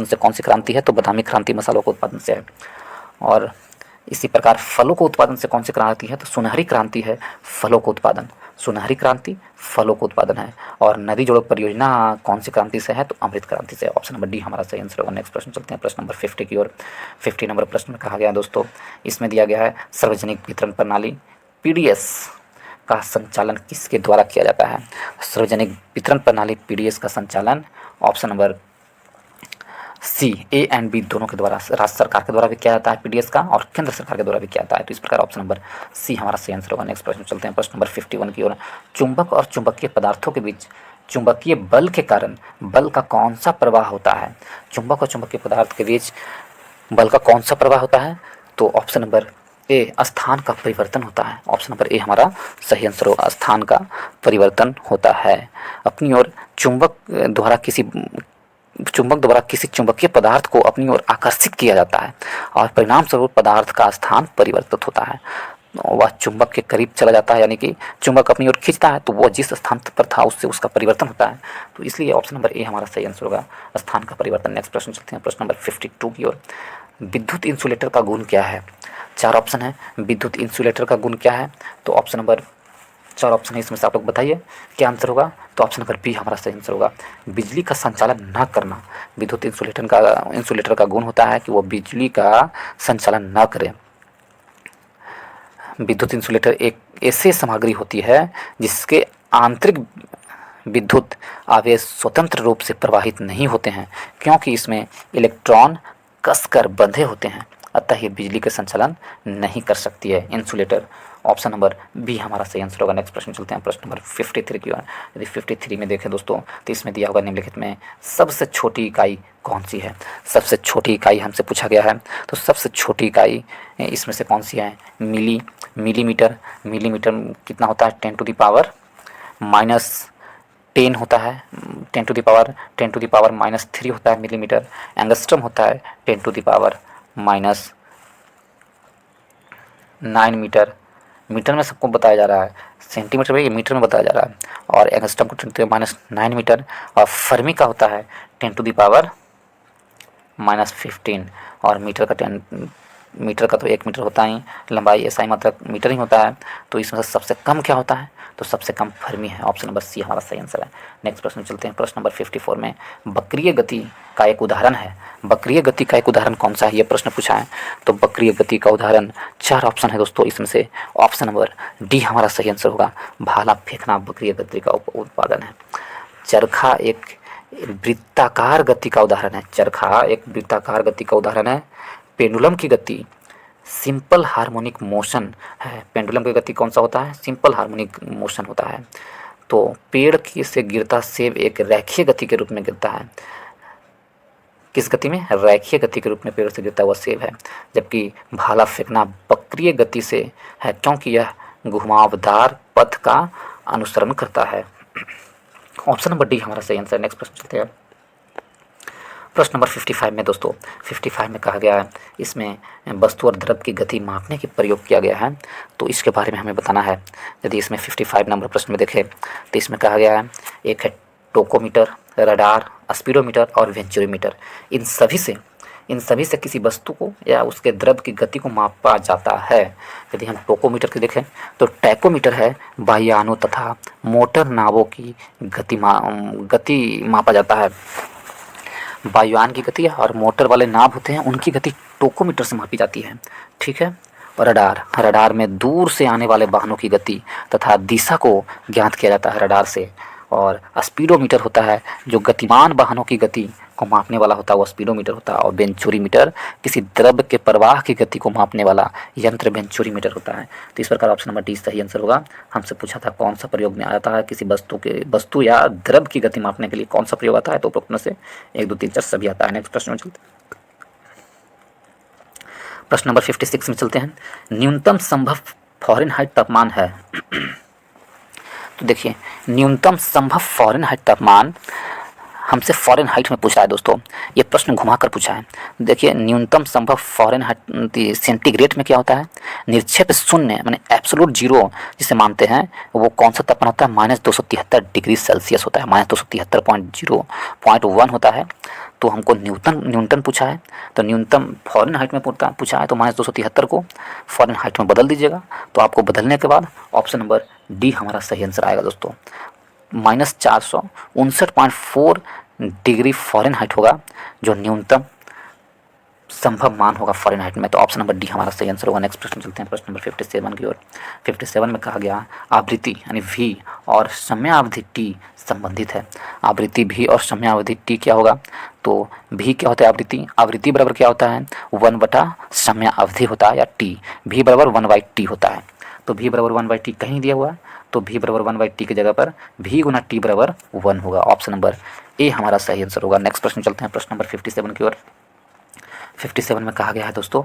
से कौन सी क्रांति है। तो बादामी क्रांति मसालों के उत्पादन से है। और इसी प्रकार फलों को उत्पादन से कौन सी क्रांति है। तो सुनहरी क्रांति है फलों को उत्पादन, सुनहरी क्रांति फलों को उत्पादन है। और नदी जोड़ो परियोजना कौन सी क्रांति से है। तो अमृत क्रांति से। ऑप्शन नंबर डी हमारा सही आंसर होगा। नेक्स्ट प्रश्न चलते हैं प्रश्न नंबर 50 की ओर। 50 नंबर प्रश्न में कहा गया दोस्तों, इसमें दिया गया है सार्वजनिक वितरण प्रणाली पीडीएस का संचालन किसके द्वारा किया जाता है। सार्वजनिक वितरण प्रणाली पीडीएस का संचालन option number C, A and B दोनों के द्वारा, राज्य सरकार के द्वारा भी किया जाता है पीडीएस का, और केंद्र सरकार के द्वारा भी किया जाता है। तो इस प्रकार ऑप्शन नंबर सी हमारा सही आंसर होगा। नेक्स्ट प्रश्न चलते हैं प्रश्न नंबर 51 की ओर। चुंबक और चुंबकीय पदार्थों के बीच चुंबकीय बल के कारण बल का कौन सा प्रवाह होता है। चुंबक और चुंबकीय पदार्थ के बीच बल का कौन सा प्रवाह होता है। तो ऑप्शन नंबर ए, स्थान का परिवर्तन होता है। ऑप्शन नंबर ए हमारा सही आंसर होगा। स्थान का परिवर्तन होता है। अपनी ओर चुंबक द्वारा किसी चुंबकीय पदार्थ को अपनी ओर आकर्षित किया जाता है और परिणाम स्वरूप पदार्थ का स्थान परिवर्तित होता है। वह चुंबक के करीब चला जाता है, यानी कि चुंबक अपनी ओर खींचता है तो वो जिस स्थान पर था उससे उसका परिवर्तन होता है। तो इसलिए ऑप्शन नंबर ए हमारा सही आंसर होगा, स्थान का परिवर्तन। नेक्स्ट प्रश्न चलते हैं प्रश्न नंबर 52 की ओर। विद्युत इंसुलेटर का गुण क्या है। 4 ऑप्शन है। विद्युत इंसुलेटर का गुण क्या है। तो ऑप्शन नंबर 4 ऑप्शन है, इसमें से आप लोग बताइए क्या आंसर होगा। तो ऑप्शन नंबर बी हमारा सही आंसर होगा। बिजली का संचालन न करना। विद्युत इंसुलेटर का गुण होता है कि वो बिजली का संचालन न करे। विद्युत इंसुलेटर एक ऐसी सामग्री होती है जिसके आंतरिक विद्युत आवेश स्वतंत्र रूप से प्रवाहित नहीं होते हैं, क्योंकि इसमें इलेक्ट्रॉन कसकर बंधे होते हैं। अतः ये बिजली के संचालन नहीं कर सकती है। इंसुलेटर, ऑप्शन नंबर बी हमारा सही आंसर होगा। नेक्स्ट प्रश्न चलते हैं, प्रश्न नंबर 53 की ओर। यदि 53 में देखें दोस्तों तो इसमें दिया होगा निम्नलिखित में सबसे छोटी इकाई कौन सी है। सबसे छोटी इकाई हमसे पूछा गया है, तो सबसे छोटी इकाई इसमें से कौन सी है? मिलीमीटर। मिलीमीटर कितना होता है? 10⁻⁻10 होता है, 10⁻⁻³ होता है मिलीमीटर। एंगस्ट्रम होता है 10⁻⁹ मीटर। मीटर में सबको बताया जा रहा है, सेंटीमीटर में, ये मीटर में बताया जा रहा है। और एंगस्ट्रम को 10⁻⁹ मीटर। और फर्मी का होता है 10⁻⁻15। और मीटर का तो 1 मीटर होता ही, लंबाई एसआई मात्रक मीटर ही होता है। तो इसमें से सबसे कम क्या होता है? तो सबसे कम फर्मी है। ऑप्शन नंबर सी हमारा सही आंसर है। नेक्स्ट प्रश्न चलते हैं, प्रश्न नंबर 54 में वक्रीय गति का एक उदाहरण है। वक्रीय गति का एक उदाहरण कौन सा है, ये प्रश्न पूछा है। तो वक्रीय गति का उदाहरण 4 ऑप्शन है दोस्तों, इसमें से ऑप्शन नंबर डी हमारा सही आंसर होगा। भाला फेंकना वक्रीय गति का उत्पादन है। चरखा एक वृत्ताकार गति का उदाहरण है। चरखा एक वृत्ताकार गति का उदाहरण है। पेंडुलम की गति सिंपल हार्मोनिक मोशन है। पेंडुलम की गति कौन सा होता है? सिंपल हार्मोनिक मोशन होता है। तो पेड़ की से गिरता सेब एक रैखिक गति के रूप में गिरता है। किस गति में? रैखिक गति के रूप में पेड़ से गिरता हुआ सेब है। जबकि भाला फेंकना वक्रीय गति से है, क्योंकि यह घुमावदार पथ का अनुसरण करता है। ऑप्शन नंबर डी हमारा सही आंसर। नेक्स्ट प्रश्न चलते हैं, प्रश्न नंबर 55 में दोस्तों 55 में कहा गया है, इसमें वस्तु और द्रव्य की गति मापने के प्रयोग किया गया है। तो इसके बारे में हमें बताना है। यदि इसमें 55 नंबर प्रश्न में देखें तो इसमें कहा गया है, एक है टोकोमीटर, रडार, स्पीडोमीटर और वेंचुरीमीटर। इन सभी से किसी वस्तु को या उसके द्रव्य की गति को मापा जाता है। यदि हम टोकोमीटर की देखें तो टैकोमीटर है वायुयानों तथा मोटर नावों की गति मापा जाता है। वायुयान की गति और मोटर वाले नाव होते हैं, उनकी गति टोकोमीटर से मापी जाती है। ठीक है। और रडार में दूर से आने वाले वाहनों की गति तथा दिशा को ज्ञात किया जाता है रडार से। और स्पीडोमीटर होता है जो गतिमान वाहनों की गति को मापने वाला होता है, वो स्पीडोमीटर होता है। और वेंचुरीमीटर किसी द्रव्य के प्रवाह की गति को मापने वाला यंत्र वेंचुरीमीटर होता है। तो इस प्रकार ऑप्शन नंबर डी सही आंसर होगा। हमसे पूछा था कौन सा प्रयोग में आता है किसी वस्तु या द्रव्य की गति मापने के लिए कौन सा प्रयोग आता है, तो उपरोक्त में से 1, 2, 3, 4 सभी आता है। नेक्स्ट प्रश्न में चलते हैं, प्रश्न नंबर 56 में चलते हैं। न्यूनतम संभव फ़ारेनहाइट तापमान है। तो देखिए, न्यूनतम संभव फ़ारेनहाइट तापमान हमसे फ़ारेनहाइट में पूछा है दोस्तों। ये प्रश्न घुमाकर पूछा है। देखिए, न्यूनतम संभव फ़ारेनहाइट सेंटीग्रेड में क्या होता है? निरक्षेप शून्य माने एब्सोलूट जीरो जिसे मानते हैं, वो कौन सा तापमान होता है? -273 डिग्री सेल्सियस होता है। -273.0.1 होता है। तो हमको न्यूटन पूछा है, तो न्यूनतम फ़ारेनहाइट में पूछा है, तो -273 को फ़ारेनहाइट में बदल दीजिएगा। तो आपको बदलने के बाद ऑप्शन नंबर डी हमारा सही आंसर आएगा दोस्तों। -459.4 डिग्री फ़ारेनहाइट होगा जो न्यूनतम संभव मान होगा फ़ारेनहाइट में। तो ऑप्शन नंबर डी हमारा सही आंसर होगा। नेक्स्ट प्रश्न चलते हैं, प्रश्न नंबर 57 की ओर। 57 में कहा गया आवृत्ति यानी v और समयावधि t संबंधित है। आवृत्ति v और समयावधि t क्या होगा? तो v क्या होता है? आवृत्ति बराबर क्या होता है? 1/समयावधि होता है, या t v बराबर 1/t होता है। तो v बराबर 1/t कहीं दिया हुआ है, तो v बराबर 1/t की जगह पर v गुना t बराबर 1 होगा। ऑप्शन नंबर ए हमारा सही आंसर होगा। नेक्स्ट प्रश्न चलते हैं, प्रश्न नंबर 57 की ओर। 57 में कहा गया है दोस्तों,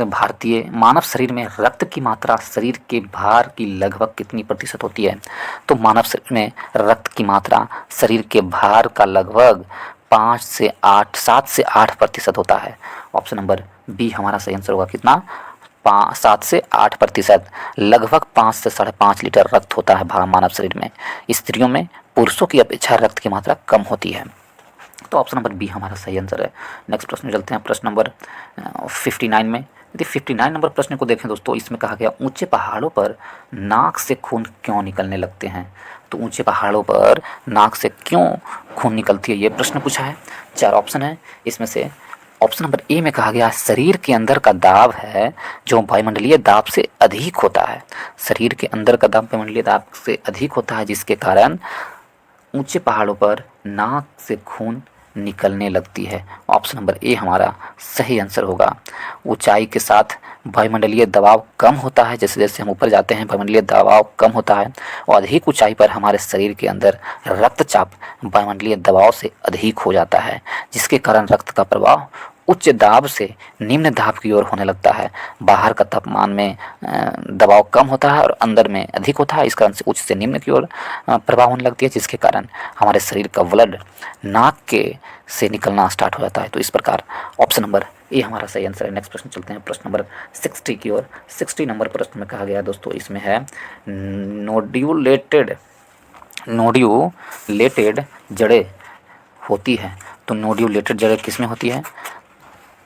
भारतीय मानव शरीर में रक्त की मात्रा शरीर के भार की लगभग कितनी प्रतिशत होती है? तो मानव शरीर में रक्त की मात्रा शरीर के भार का लगभग 7 से 8% होता है। ऑप्शन नंबर बी हमारा सही आंसर होगा। कितना? 7 से 8%। लगभग 5 से 5.5 लीटर रक्त होता है मानव शरीर में। स्त्रियों में पुरुषों की अपेक्षा रक्त की मात्रा कम होती है। तो ऑप्शन नंबर बी हमारा सही आंसर है। नेक्स्ट प्रश्न में चलते हैं, प्रश्न नंबर 59 में। यदि 59 नंबर प्रश्न को देखें दोस्तों, इसमें कहा गया ऊंचे पहाड़ों पर नाक से खून क्यों निकलने लगते हैं? तो ऊंचे पहाड़ों पर नाक से क्यों खून निकलती है, ये प्रश्न पूछा है। 4 ऑप्शन है, इसमें से ऑप्शन नंबर ए में कहा गया शरीर के अंदर का दाब है जो वायुमंडलीय दाब से अधिक होता है। शरीर के अंदर का दाब वायुमंडलीय दाब से अधिक होता है, जिसके कारण ऊंचे पहाड़ों पर नाक से खून निकलने लगती है। ऑप्शन नंबर ए हमारा सही आंसर होगा। ऊंचाई के साथ वायुमंडलीय दबाव कम होता है, जैसे जैसे हम ऊपर जाते हैं वायुमंडलीय दबाव कम होता है, और अधिक ऊंचाई पर हमारे शरीर के अंदर रक्तचाप वायुमंडलीय दबाव से अधिक हो जाता है, जिसके कारण रक्त का प्रवाह उच्च दाब से निम्न दाब की ओर होने लगता है। बाहर का तापमान में दबाव कम होता है और अंदर में अधिक होता है, इस कारण से उच्च से निम्न की ओर प्रवाह होने लगती है, जिसके कारण हमारे शरीर का ब्लड नाक के से निकलना स्टार्ट हो जाता है। तो इस प्रकार ऑप्शन नंबर ए हमारा सही आंसर है। नेक्स्ट प्रश्न चलते हैं प्रश्न नंबर 60 की ओर। 60 नंबर प्रश्न में कहा गया है दोस्तों, इसमें है नोड्यूलेटेड जड़ें होती है। तो नोड्यूलेटेड जड़ें किस में होती है?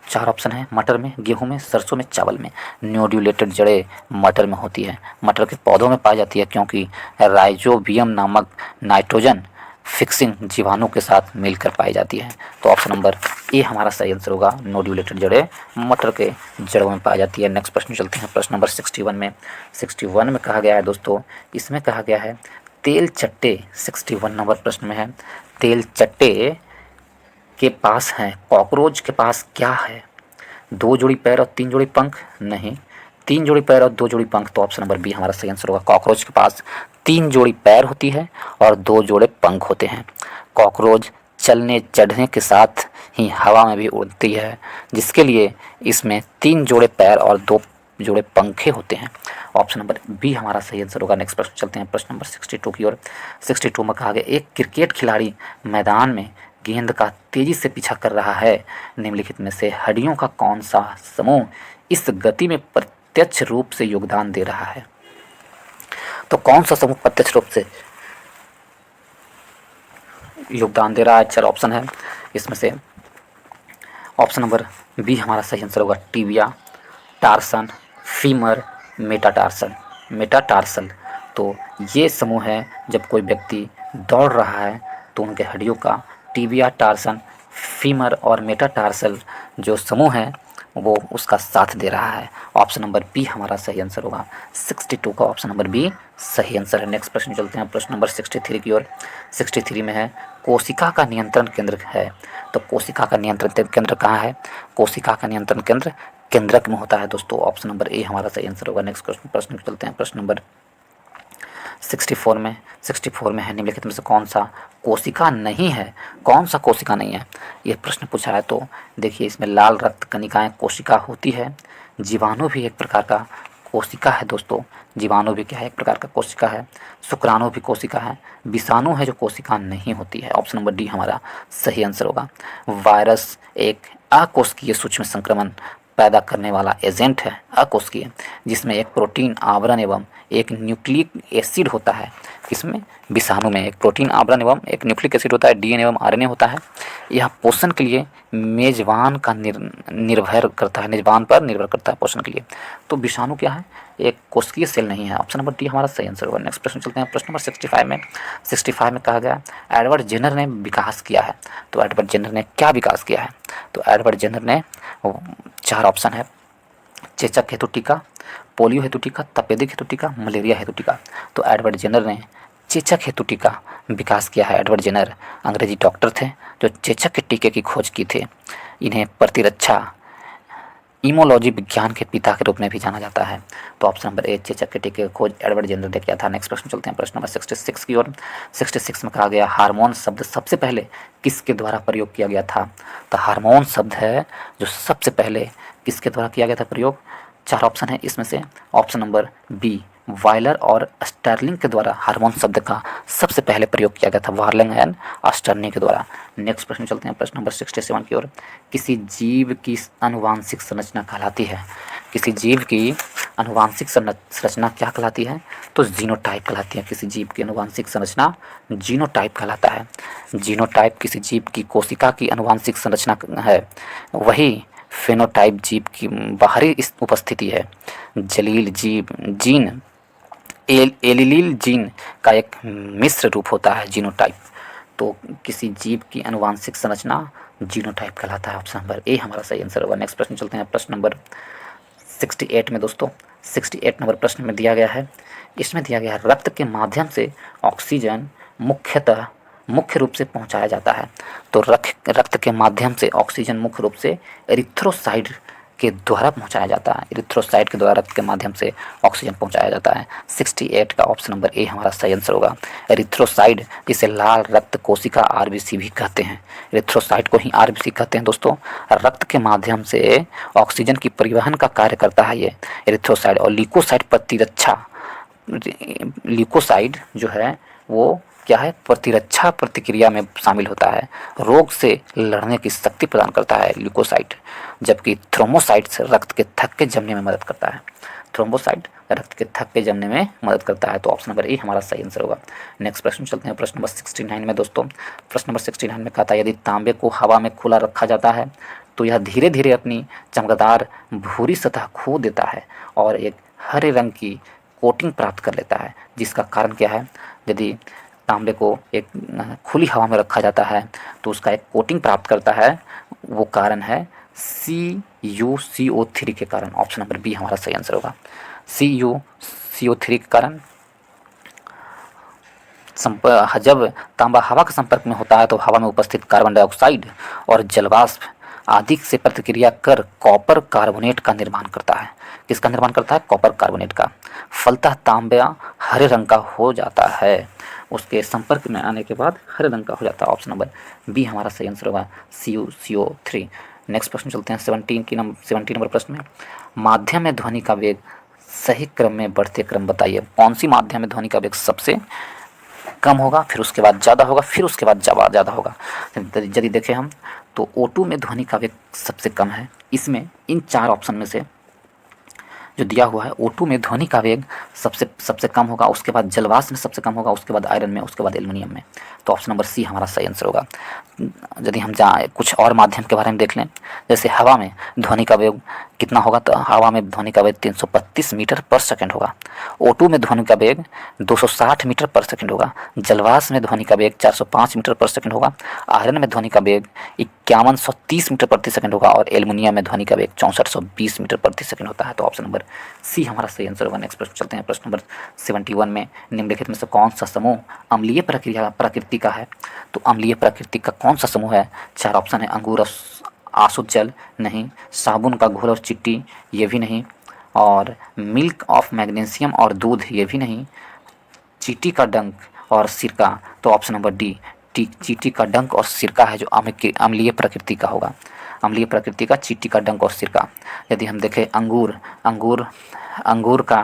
4 ऑप्शन है, मटर में, गेहूं में, सरसों में, चावल में। नोड्यूलेटेड जड़ें मटर में होती है, मटर के पौधों में पाई जाती है, क्योंकि राइजोबियम नामक नाइट्रोजन फिक्सिंग जीवाणु के साथ मिलकर पाई जाती है। तो ऑप्शन नंबर ए हमारा सही आंसर होगा। नोड्यूलेटेड जड़ें मटर के जड़ों में पाई जाती है। नेक्स्ट प्रश्न चलते हैं प्रश्न नंबर 61 में। 61 में कहा गया है दोस्तों, इसमें कहा गया है तेल चट्टे, 61 नंबर प्रश्न में है, तेल चट्टे के पास है, कॉकरोच के पास क्या है? 2 जोड़ी पैर और 3 जोड़ी पंख? नहीं, 3 जोड़ी पैर और 2 जोड़ी पंख। तो ऑप्शन नंबर बी हमारा सही आंसर होगा। कॉकरोच के पास 3 जोड़ी पैर होती है और 2 जोड़े पंख होते हैं। कॉकरोच चलने चढ़ने के साथ ही हवा में भी उड़ती है, जिसके लिए इसमें 3 जोड़े पैर और 2 जोड़े पंखे होते हैं। ऑप्शन नंबर बी हमारा सही आंसर होगा। नेक्स्ट प्रश्न चलते हैं प्रश्न नंबर 62 की ओर। 62 में कहा गया, एक क्रिकेट खिलाड़ी मैदान में गेंद का तेजी से पीछा कर रहा है, निम्नलिखित में से हड्डियों का कौन सा समूह इस गति में प्रत्यक्ष रूप से योगदान दे रहा है? तो कौन सा समूह प्रत्यक्ष रूप से योगदान दे रहा है? 4 ऑप्शन है, इसमें से ऑप्शन नंबर बी हमारा सही आंसर होगा। Tibia, tarsal, femur, metatarsal. तो ये समूह है, जब कोई व्यक्ति दौड़ रहा है तो उनके हड्डियों का टिबिया, टार्सन, फीमर और मेटाटार्सल जो समूह है वो उसका साथ दे रहा है। ऑप्शन नंबर बी हमारा सही आंसर होगा। 62 का ऑप्शन नंबर बी सही आंसर है। नेक्स्ट प्रश्न चलते हैं प्रश्न नंबर 63 की ओर। 63 में है, कोशिका का नियंत्रण केंद्र है। तो कोशिका का नियंत्रण केंद्र कहाँ है? कोशिका का नियंत्रण केंद्र केंद्रक में होता है दोस्तों। ऑप्शन नंबर ए हमारा सही आंसर होगा। नेक्स्ट प्रश्न चलते हैं प्रश्न नंबर 64 में है, निम्नलिखित में से कौन सा कोशिका नहीं है? कौन सा कोशिका नहीं है, ये प्रश्न पूछा है। तो देखिए, इसमें लाल रक्त कणिकाएं कोशिका होती है, जीवाणु भी एक प्रकार का कोशिका है दोस्तों। जीवाणु भी क्या है? एक प्रकार का कोशिका है। शुक्राणु भी कोशिका है। विषाणु है जो कोशिका नहीं होती है। ऑप्शन नंबर डी हमारा सही आंसर होगा। वायरस एक अकोशिकीय सूक्ष्म संक्रमण पैदा करने वाला एजेंट है, अकोशिकीय, जिसमें एक प्रोटीन आवरण एवं एक न्यूक्लिक एसिड होता है। इसमें विषाणु में एक प्रोटीन आवरण एवं एक न्यूक्लिक एसिड होता है, डीएनए एवं आरएनए होता है। यह पोषण के लिए मेजबान का निर्भर करता है, मेजबान पर निर्भर करता है पोषण के लिए। तो विषाणु क्या है? एक कोशिकीय सेल नहीं है। ऑप्शन नंबर डी हमारा सही आंसर होगा। नेक्स्ट प्रश्न चलते हैं प्रश्न नंबर 65 में। 65 में कहा गया, एडवर्ड जेनर ने विकास किया है। तो एडवर्ड जेनर ने क्या विकास किया है? तो एडवर्ड जेनर ने 4 ऑप्शन है, चेचक हेतु टीका, पोलियो हेतु टीका, तपेदिक हेतु टीका, मलेरिया हेतु टीका। तो एडवर्ड जेनर ने चेचक हेतु टीका विकास किया है। एडवर्ड जेनर अंग्रेजी डॉक्टर थे जो चेचक के टीके की खोज की थी। इन्हें प्रतिरक्षा इमोलॉजी विज्ञान के पिता के रूप में भी जाना जाता है। तो ऑप्शन नंबर ए, चेचक के टीके की खोज एडवर्ड जेनर ने किया था। नेक्स्ट प्रश्न चलते हैं प्रश्न नंबर 66 की ओर। 66 में कहा गया, हार्मोन शब्द सबसे पहले किसके द्वारा प्रयोग किया गया था? तो हार्मोन शब्द है जो सबसे पहले किसके द्वारा किया गया था प्रयोग? 4 ऑप्शन है, इसमें से ऑप्शन नंबर बी, वायलर और स्टर्लिंग के द्वारा हार्मोन शब्द का सबसे पहले प्रयोग किया गया था, वायलर एंड स्टर्लिंग के द्वारा। नेक्स्ट प्रश्न चलते हैं प्रश्न नंबर 67 की ओर। किसी जीव की आनुवांशिक संरचना कहलाती है? किसी जीव की आनुवांशिक संरचना क्या कहलाती है? तो जीनोटाइप कहलाती है। किसी जीव की आनुवांशिक संरचना जीनोटाइप कहलाता है। जीनोटाइप किसी जीव की कोशिका की आनुवांशिक संरचना है, वही फेनोटाइप जीव की बाहरी उपस्थिति है। जलील जीन एलिलील जीन का एक मिश्र रूप होता है जीनोटाइप। तो किसी जीव की आनुवांशिक संरचना जीनोटाइप कहलाता है। ऑप्शन नंबर ए हमारा सही आंसर होगा। नेक्स्ट प्रश्न चलते हैं प्रश्न नंबर 68 में दोस्तों। 68 नंबर प्रश्न में दिया गया है, इसमें दिया गया है, रक्त के माध्यम से ऑक्सीजन मुख्यतः मुख्य रूप से पहुंचाया जाता है? तो रक्त के माध्यम से ऑक्सीजन मुख्य रूप से एरिथ्रोसाइट के द्वारा पहुंचाया जाता है। एरिथ्रोसाइट के द्वारा रक्त के माध्यम से ऑक्सीजन पहुंचाया जाता है। 68 का ऑप्शन नंबर ए हमारा सही आंसर होगा। एरिथ्रोसाइट, जिसे लाल रक्त कोशिका आरबीसी भी कहते हैं, एरिथ्रोसाइट को ही आरबीसी कहते हैं दोस्तों। रक्त के माध्यम से ऑक्सीजन की परिवहन का कार्य करता है ये एरिथ्रोसाइट। और ल्यूकोसाइट प्रतिरक्षा, ल्यूकोसाइट जो है वो क्या है, प्रतिरक्षा प्रतिक्रिया में शामिल होता है, रोग से लड़ने की शक्ति प्रदान करता है ल्यूकोसाइट। जबकि थ्रोम्बोसाइट्स रक्त के थक्के जमने में मदद करता है। थ्रोम्बोसाइट रक्त के थक्के जमने में मदद करता है। तो ऑप्शन नंबर ए हमारा सही आंसर होगा। नेक्स्ट प्रश्न चलते हैं, प्रश्न नंबर 69 में दोस्तों। प्रश्न नंबर 69 में कहा था यदि तांबे को हवा में खुला रखा जाता है तो यह धीरे धीरे अपनी चमकदार भूरी सतह खो देता है और एक हरे रंग की कोटिंग प्राप्त कर लेता है, जिसका कारण क्या है? यदि तांबे को एक खुली हवा में रखा जाता है तो उसका एक कोटिंग प्राप्त करता है, वो कारण है CuCO3 के कारण। ऑप्शन नंबर बी हमारा सही आंसर होगा। CuCO3 के कारण जब तांबा हवा के संपर्क में होता है तो हवा में उपस्थित कार्बन डाइऑक्साइड और जलवाष्प आदि से प्रतिक्रिया कर कॉपर कार्बोनेट का निर्माण करता है। किसका निर्माण करता है? कॉपर कार्बोनेट का। फलतः तांबा हरे रंग का हो जाता है, उसके संपर्क में आने के बाद हरे रंग का हो जाता है। ऑप्शन नंबर बी हमारा सही आंसर होगा, CuCO3। नेक्स्ट प्रश्न चलते हैं 70 नंबर प्रश्न में। माध्यम में ध्वनि का वेग सही क्रम में बढ़ते क्रम बताइए। कौन सी माध्यम में ध्वनि का वेग सबसे कम होगा, फिर उसके बाद ज़्यादा होगा, फिर उसके बाद ज़्यादा होगा? यदि देखें हम तो O2 में ध्वनि का वेग सबसे कम है। इसमें इन 4 ऑप्शन में से जो दिया हुआ है, O2 में ध्वनि का वेग सबसे कम होगा, उसके बाद जलवाष्प में सबसे कम होगा, उसके बाद आयरन में, उसके बाद एल्युमिनियम में। तो ऑप्शन नंबर सी हमारा सही आंसर होगा। यदि हम कुछ और माध्यम के बारे में देख लें, जैसे हवा में ध्वनि का वेग कितना होगा, तो हवा में ध्वनि का वेग 332 मीटर पर सेकंड होगा। O2 में ध्वनि का वेग 260 मीटर पर सेकंड होगा। जलवाष्प में ध्वनि का वेग 405 मीटर पर सेकंड होगा। आयरन में ध्वनि का वेग 5130 मीटर प्रति सेकंड होगा और एल्युमिनियम में ध्वनि का वेग 6420 मीटर प्रति सेकंड होता है। तो ऑप्शन नंबर सी हमारा सही आंसर होगा। नेक्स्ट प्रश्न चलते हैं, प्रश्न नंबर 71 में। निम्नलिखित में से कौन सा समूह अम्लीय प्रकृति का है? तो अम्लीय प्रकृति का कौन सा समूह है? 4 ऑप्शन है। अंगूर, आसुत जल नहीं, साबुन का घोल और चिट्टी ये भी नहीं, और मिल्क ऑफ मैग्नीशियम और दूध ये भी नहीं, चींटी का डंक और सिरका। तो ऑप्शन नंबर डी चींटी का डंक और सिरका है जो अम्लीय प्रकृति का होगा। अम्लीय प्रकृति का चींटी का डंक और सिरका। यदि हम देखें अंगूर का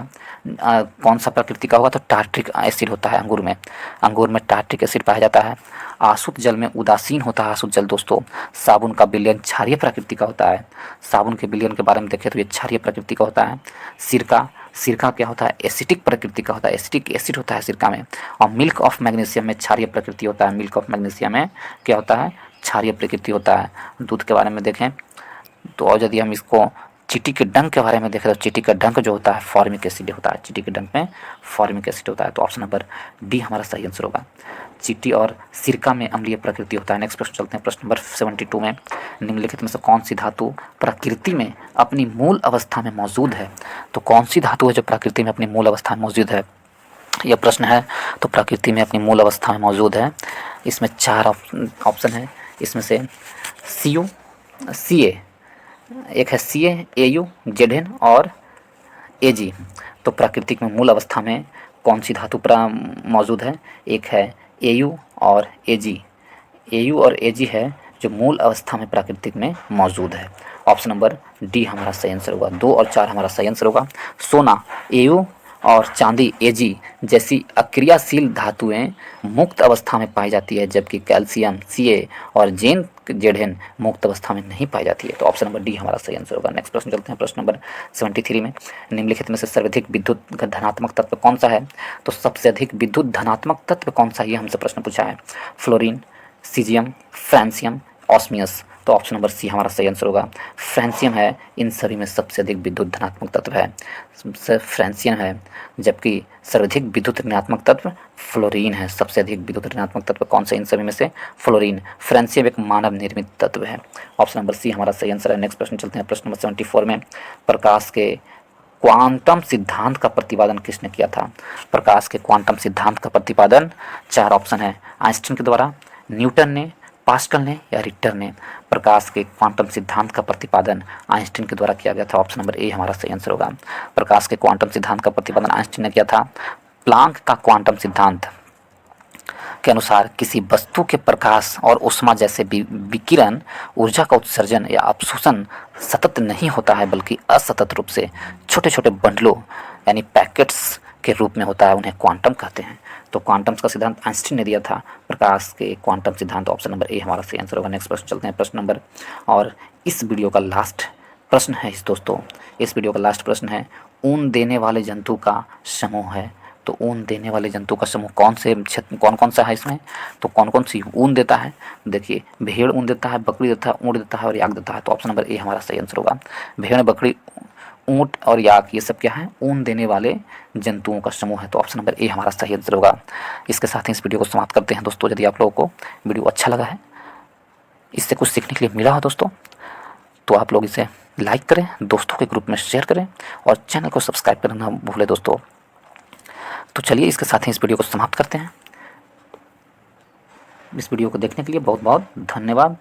कौन सा प्रकृति का होगा, तो टार्ट्रिक एसिड होता है अंगूर में टार्ट्रिक एसिड पाया जाता है। आसुत जल में उदासीन होता है आसुत जल दोस्तों। साबुन का विलयन क्षारीय प्रकृति का होता है। साबुन के विलयन के बारे में देखें तो ये क्षारीय प्रकृति का होता है। सिरका क्या होता है? एसिटिक प्रकृति का होता है, एसिटिक एसिड होता है सिरका में। और मिल्क ऑफ मैग्नीशियम में क्षारीय प्रकृति होता है। मिल्क ऑफ मैग्नीशियम में क्या होता है? क्षारीय प्रकृति होता है। दूध के बारे में देखें तो, और यदि हम इसको चींटी के डंक के बारे में देखें तो चींटी का डंक जो होता है फॉर्मिक एसिड होता है। चींटी के डंक में फॉर्मिक एसिड होता है। तो ऑप्शन नंबर डी हमारा सही आंसर होगा। चींटी और सिरका में अम्लीय प्रकृति होता है। नेक्स्ट प्रश्न चलते हैं, प्रश्न नंबर 72 में। निम्नलिखित में से कौन सी धातु प्रकृति में अपनी मूल अवस्था में मौजूद है? तो कौन सी धातु है जो प्रकृति में अपनी मूल अवस्था में मौजूद है, यह प्रश्न है। तो प्रकृति में अपनी मूल अवस्था में मौजूद है, इसमें 4 ऑप्शन है। इसमें से Ca, एक है Ca, Au, Zn और Ag। तो प्राकृतिक में मूल अवस्था में कौन सी धातु मौजूद है? एक है Au और Ag। Au और Ag है जो मूल अवस्था में प्राकृतिक में मौजूद है। ऑप्शन नंबर डी हमारा सही आंसर होगा। 2 और 4 हमारा सही आंसर होगा। सोना Au और चांदी Ag जैसी अक्रियाशील धातुएं मुक्त अवस्था में पाई जाती है, जबकि कैल्शियम Ca और Zn मुक्त अवस्था में नहीं पाई जाती है। तो ऑप्शन नंबर डी हमारा सही आंसर होगा। नेक्स्ट प्रश्न चलते हैं, प्रश्न नंबर 73 में। निम्नलिखित में से सर्वाधिक विद्युत धनात्मक तत्व कौन सा है? तो सबसे अधिक विद्युत धनात्मक तत्व कौन सा है, ये हमसे प्रश्न पूछा है। Fluorine, caesium, francium, osmium. तो ऑप्शन नंबर सी हमारा सही आंसर होगा। फ्रांसियम है इन सभी में सबसे अधिक विद्युत धनात्मक तत्व है, फ्रांसियम है। जबकि सर्वाधिक विद्युत ऋणात्मक तत्व फ्लोरीन है। सबसे अधिक विद्युत ऋणात्मक तत्व कौन सा इन सभी में से? फ्लोरीन। फ्रांसियम एक मानव निर्मित तत्व है। ऑप्शन नंबर सी हमारा सही आंसर है। नेक्स्ट प्रश्न चलते हैं, प्रश्न नंबर 74 में। प्रकाश के क्वांटम सिद्धांत का प्रतिपादन किसने किया था? प्रकाश के क्वांटम सिद्धांत का प्रतिपादन 4 ऑप्शन है, आइंस्टीन के द्वारा, न्यूटन ने, पास्कल ने या रिक्टर ने। प्रकाश के क्वांटम सिद्धांत का प्रतिपादन आइंस्टीन के द्वारा किया गया था। ऑप्शन नंबर ए हमारा सही आंसर होगा। प्रकाश के क्वांटम सिद्धांत का प्रतिपादन आइंस्टीन ने किया था। प्लांक का क्वांटम सिद्धांत के अनुसार किसी वस्तु के प्रकाश और ऊष्मा जैसे विकिरण ऊर्जा का उत्सर्जन या अवशोषण सतत नहीं होता है, बल्कि असतत रूप से छोटे छोटे बंडलों यानी पैकेट्स के रूप में होता है, उन्हें क्वांटम कहते हैं। तो क्वांटम का सिद्धांत आइंस्टीन ने दिया था। प्रकाश के क्वांटम सिद्धांत, ऑप्शन नंबर ए हमारा सही आंसर होगा। नेक्स्ट प्रश्न चलते हैं, प्रश्न नंबर, और इस वीडियो का लास्ट प्रश्न है दोस्तों, इस वीडियो का लास्ट प्रश्न है, ऊन देने वाले जंतु का समूह है। तो ऊन देने वाले जंतु का समूह कौन से क्षेत्र, कौन कौन सा है इसमें? तो कौन कौन सी ऊन देता है? देखिए, भेड़ ऊन देता है, बकरी देता है, ऊँट देता है और याक देता है। तो ऑप्शन नंबर ए हमारा सही आंसर होगा। भेड़, बकरी, ऊँट और याक, ये सब क्या है? ऊन देने वाले जंतुओं का समूह है। तो ऑप्शन नंबर ए हमारा सही आंसर होगा। इसके साथ ही इस वीडियो को समाप्त करते हैं दोस्तों। यदि आप लोगों को वीडियो अच्छा लगा है, इससे कुछ सीखने के लिए मिला हो दोस्तों, तो आप लोग इसे लाइक करें, दोस्तों के ग्रुप में शेयर करें और चैनल को सब्सक्राइब करना ना भूलें दोस्तों। तो चलिए इसके साथ ही इस वीडियो को समाप्त करते हैं। इस वीडियो को देखने के लिए बहुत बहुत धन्यवाद।